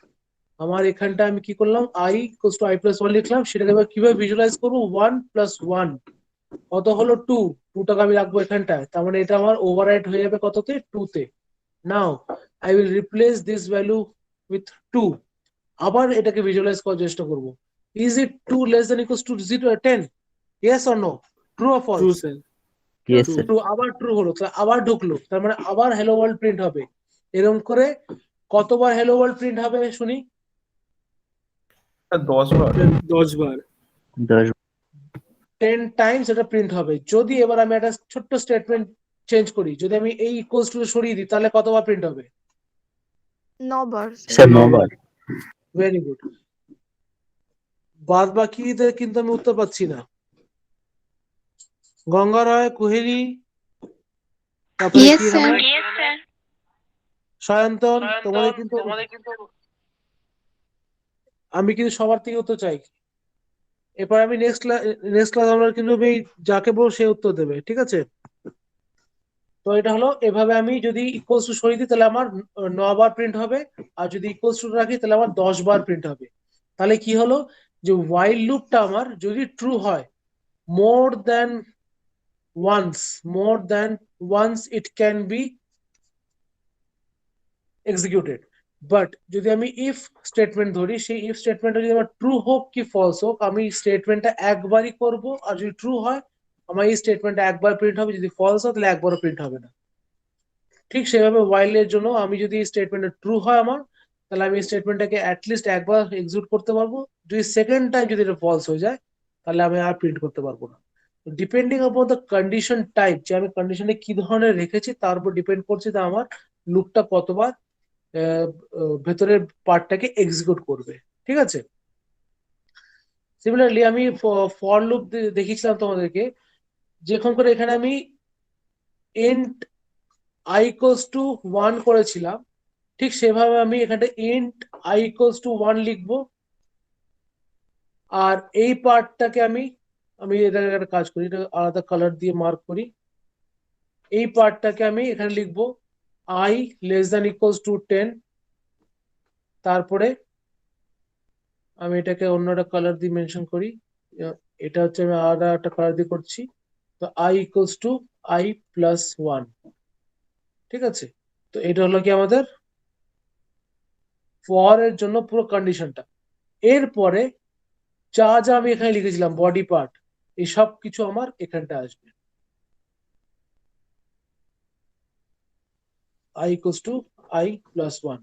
আমার এখানটা আমি কি করলাম, i ইকুয়ালস টু i+1 লিখলাম, সেটাকে এবার কিভাবে ভিজুয়ালাইজ করবো, 1 + 1 কত হলো 2, 2টাকে আমি রাখবো এখানটায়, তার মানে এটা আমার ওভাররাইট হয়ে যাবে কততে, 2 তে। Now I will replace this value with 2, আবার এটাকে ভিজুয়ালাইজ করার চেষ্টা করব। Is it 2 less than equals to 10? Yes or no, true or true false? Sir. True, আবার ট্রু হলো, তাহলে আবার ঢুকলো, তার মানে আবার হ্যালো ওয়ার্ল্ড প্রিন্ট হবে। এরকম করে কতবার হ্যালো ওয়ার্ল্ড প্রিন্ট হবে শুনি? 10 বার। 10 বার। 10 টাইমস এটা প্রিন্ট হবে। যদি এবার আমি একটা ছোট্ট স্টেটমেন্ট চেঞ্জ করি, যদি আমি এই ইকুয়ালস টু সরিয়ে দিই তাহলে কতবার প্রিন্ট হবে? 9 বার স্যার 9 বার। Very good. বাদ বাকিদের কিন্তু আমি উত্তর পাচ্ছি না। গঙ্গা রায়, কুহেলি, তারপরে ইয়েস কি স্যার। নাম, সায়ন্তন, তোমাদের কিন্তু আমি কিন্তু সবার থেকে উত্তর চাই। এরপর আমি নেক্সট ক্লাস আমরা কিন্তু আমি যাকে বলবো সে উত্তর দেবে, ঠিক আছে? তো এটা হলো, এভাবে আমি যদি ইকুয়ালস টু সরিয়ে দিই তাহলে আমার 9 বার প্রিন্ট হবে, আর যদি ইকুয়ালস টু রাখি তাহলে আমার 10 বার প্রিন্ট হবে। তাহলে কি হলো, যে while লুপটা আমার যদি ট্রু হয়, more than once it can be executed, but যদি আমি ইফ স্টেটমেন্ট ধরি, সেই ইফ স্টেটমেন্টটা যদি আমার ট্রু হোক কি ফলস হোক, আমি স্টেটমেন্টটা একবারই করব, আর যদি ট্রু হয় আমার এই স্টেটমেন্টটা একবার প্রিন্ট হবে, যদি ফলস হয় তাহলে একবারও প্রিন্ট হবে না। ঠিক সেভাবে while এর জন্য আমি যদি স্টেটমেন্টটা ট্রু হয় আমার, তাহলে আমি স্টেটমেন্টটাকে অ্যাটলিস্ট একবার এক্সিকিউট করতে পারবো। যদি সেকেন্ড টাইম যদি এটা ফলস হয়ে যায় তাহলে আমি আর প্রিন্ট করতে পারবো না। Depending upon the condition type, যে আমি কন্ডিশনে কি ধরনের রেখেছি তার উপর ডিপেন্ড করছে যে আমার লুপটা কতবার ভেতরের পার্টটাকে এক্সিকিউট করবে, ঠিক আছে? সিমিলারলি আমি ফর লুপ দেখিয়েছিলাম তোমাদেরকে, যেরকম করে এখানে আমি int i equals to 1 করেছিলাম, ঠিক সেভাবে আমি এখানে int i equals to 1 লিখবো। আর এই পার্টটাকে আমি আমি এটাকে একটা কাজ করি, এটা আলাদা কালার দিয়ে মার্ক করি। এই পার্টটাকে আমি এখানে লিখবো i less than equals to 10, তারপরে আমি এটাকে অন্য একটা কালার দিয়ে মেনশন করি, এটা হচ্ছে আমি আলাদা একটা কালার দিয়ে করছি। তো i equals to i plus 1, ঠিক আছে? তো এটা হলো কি আমাদের ফর এর জন্য পুরো কন্ডিশনটা। এরপরে যা যা আমি এখানে লিখেছিলাম বডি পার্ট, এই সব কিছু আমার এখানটা আসবে। i equals to i plus 1।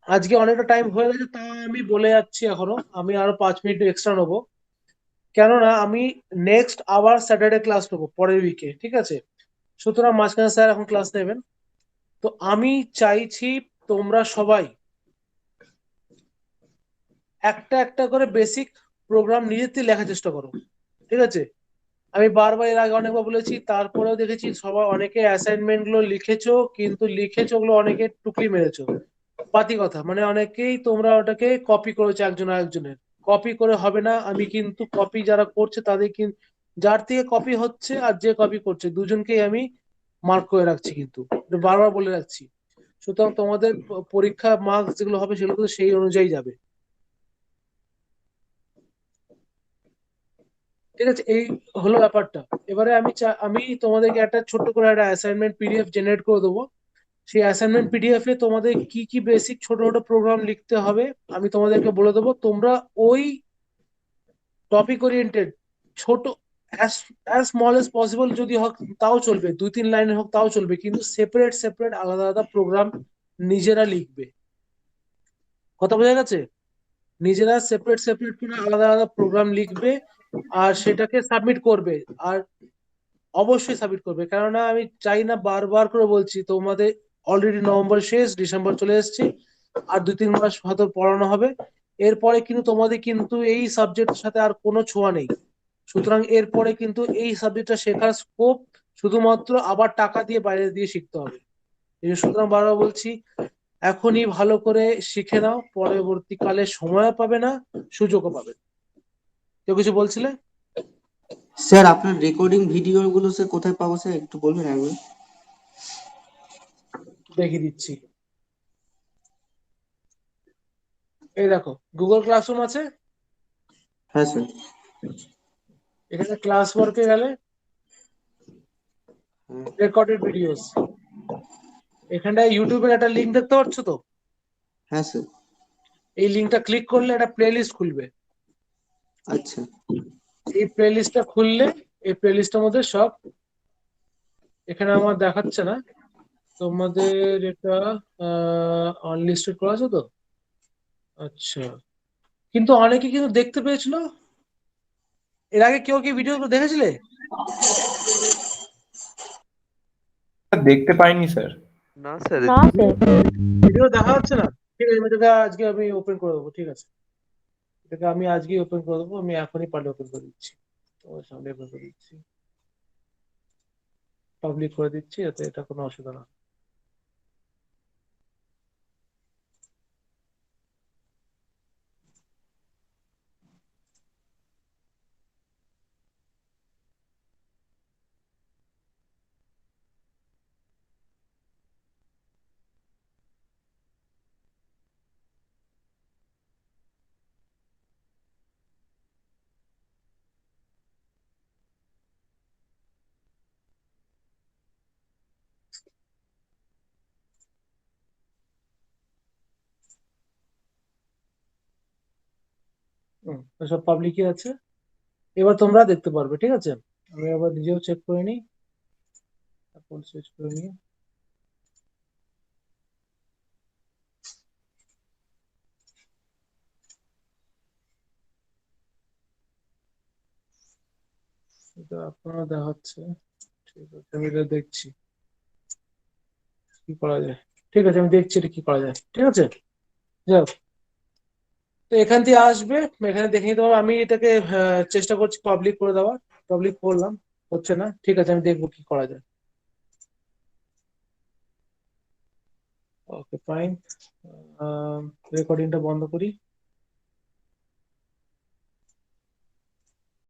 আজকে অনেকটা টাইম হয়ে গেছে, তা আমি বলে যাচ্ছি এখনো, আমি আরো 5 মিনিট এক্সট্রা নেবো, কেননা আমি নেক্সট আবার স্যাটারডে ক্লাস নেবো পরের উইকে, ঠিক আছে? সুতরাং মাঝখানে স্যার এখন ক্লাস নেবেন। তো আমি চাইছি তোমরা সবাই একটা একটা করে বেসিক প্রোগ্রাম নিজের থেকে লেখার চেষ্টা করো, ঠিক আছে? আমি বারবার এর আগে অনেকবার বলেছি, তারপরেও দেখেছি সবাই অনেকে অ্যাসাইনমেন্ট গুলো লিখেছো, কিন্তু লিখেছো ওগুলো অনেকে টুকলি মেরেছো, পাতি কথা, মানে অনেকেই তোমরা ওটাকে কপি করেছো একজন আরেকজনের। কপি করে হবে না, আমি কিন্তু কপি যারা করছে তাদের কিন্তু, যার থেকে কপি হচ্ছে আর যে কপি করছে দুজনকেই আমি মার্ক করে রাখছি, কিন্তু এটা বারবার বলে রাখছি। সুতরাং তোমাদের পরীক্ষা মার্কস যেগুলো হবে সেগুলো কিন্তু সেই অনুযায়ী যাবে, ঠিক আছে? এই হলো ব্যাপারটা। এবারে আমি তোমাদেরকে একটা ছোট্ট করে একটা অ্যাসাইনমেন্ট পিডিএফ জেনারেট করে দেবো। সেই অ্যাসাইনমেন্ট পিডিএফ এ তোমাদের কি কি বেসিক ছোট ছোট প্রোগ্রাম লিখতে হবে আমি তোমাদেরকে বলে দেবো। তোমরা ওই টপিক ওরিয়েন্টেড ছোট, অ্যাজ স্মল এজ পসিবল যদি হোক তাও চলবে, 2-3 লাইনের হোক তাও চলবে, কিন্তু সেপারেট সেপারেট আলাদা আলাদা প্রোগ্রাম নিজেরা লিখবে। কথা বোঝা গেছে? নিজেরা সেপারেট সেপারেট করে আলাদা আলাদা প্রোগ্রাম লিখবে আর সেটাকে সাবমিট করবে। আর অবশ্যই সাবমিট করবে, কেননা আমি চাই না, বারবার করে বলছি, তোমাদের অলরেডি নভেম্বর শেষ, ডিসেম্বর চলে এসেছে, আর 2-3 মাস হয়তো পড়ানো হবে। এরপরে কিন্তু তোমাদের কিন্তু এই সাবজেক্টের সাথে আর কোনো ছোঁয়া নেই। সুতরাং এরপরে কিন্তু এই সাবজেক্টটা শেখার স্কোপ শুধুমাত্র আবার টাকা দিয়ে বাইরে দিয়ে শিখতে হবে। সুতরাং বারবার বলছি, এখনই ভালো করে শিখে নাও, পরবর্তীকালে সময় পাবে না, সুযোগও পাবে না। কেউ কিছু বলছিলে? স্যার আপনার রেকর্ডিং ভিডিও গুলো স্যার কোথায় পাবো স্যার একটু বলবেন একবার? দেখিয়ে দিচ্ছি, এই দেখো গুগল ক্লাসরুম আছে, হ্যাঁ স্যার। এখানে ক্লাস ওয়ার্কে গেলে রেকর্ডেড ভিডিওস, এখানটায় ইউটিউবের একটা লিঙ্ক দেখতে পাচ্ছ তো? হ্যাঁ স্যার। এই লিঙ্কটা ক্লিক করলে একটা প্লেলিস্ট খুলবে। আচ্ছা। এই প্লেলিস্টটা খুললে এই প্লেলিস্টের মধ্যে সব, এখানে আমার দেখাচ্ছে না, তোমাদের এটা আনলিস্টেড করা আছে তো? আচ্ছা, কিন্তু অনেকে কিন্তু দেখতে পেয়েছিল। এর আগে কেউ কি ভিডিও দেখেছিলে? দেখতে পাইনি স্যার। না স্যার, ভিডিও দেখা হচ্ছে না? ঠিক আছে, এটাকে আজকে আমি ওপেন করে দেবো। ঠিক আছে, এটাকে আমি আজকেই ওপেন করে দেবো। আমি এখনই পারলে ওপেন করে দিচ্ছি, তোমার সামনে ওপেন করে দিচ্ছি, পাবলিক করে দিচ্ছি, যাতে এটা কোনো অসুবিধা না হয়। সব পাবলিকই আছে, এবার তোমরা দেখতে পারবে। ঠিক আছে, আমি আবার নিজেও চেক করে নিই, তারপর সুইচ করে নিই। এটা আপনারা দেখাচ্ছে। ঠিক আছে, আমি এটা দেখছি কি করা যায়। ঠিক আছে, আমি দেখছি এটা কি করা যায়। ঠিক আছে, যাও। তো এখান থেকে আসবে, এখানে দেখে নিতে হবে। আমি এটাকে চেষ্টা করছি পাবলিক করে দেওয়ার। পাবলিক করলাম, হচ্ছে না। ঠিক আছে, আমি দেখবো কি করা যায়। ওকে, ফাইন। রেকর্ডিংটা বন্ধ করি।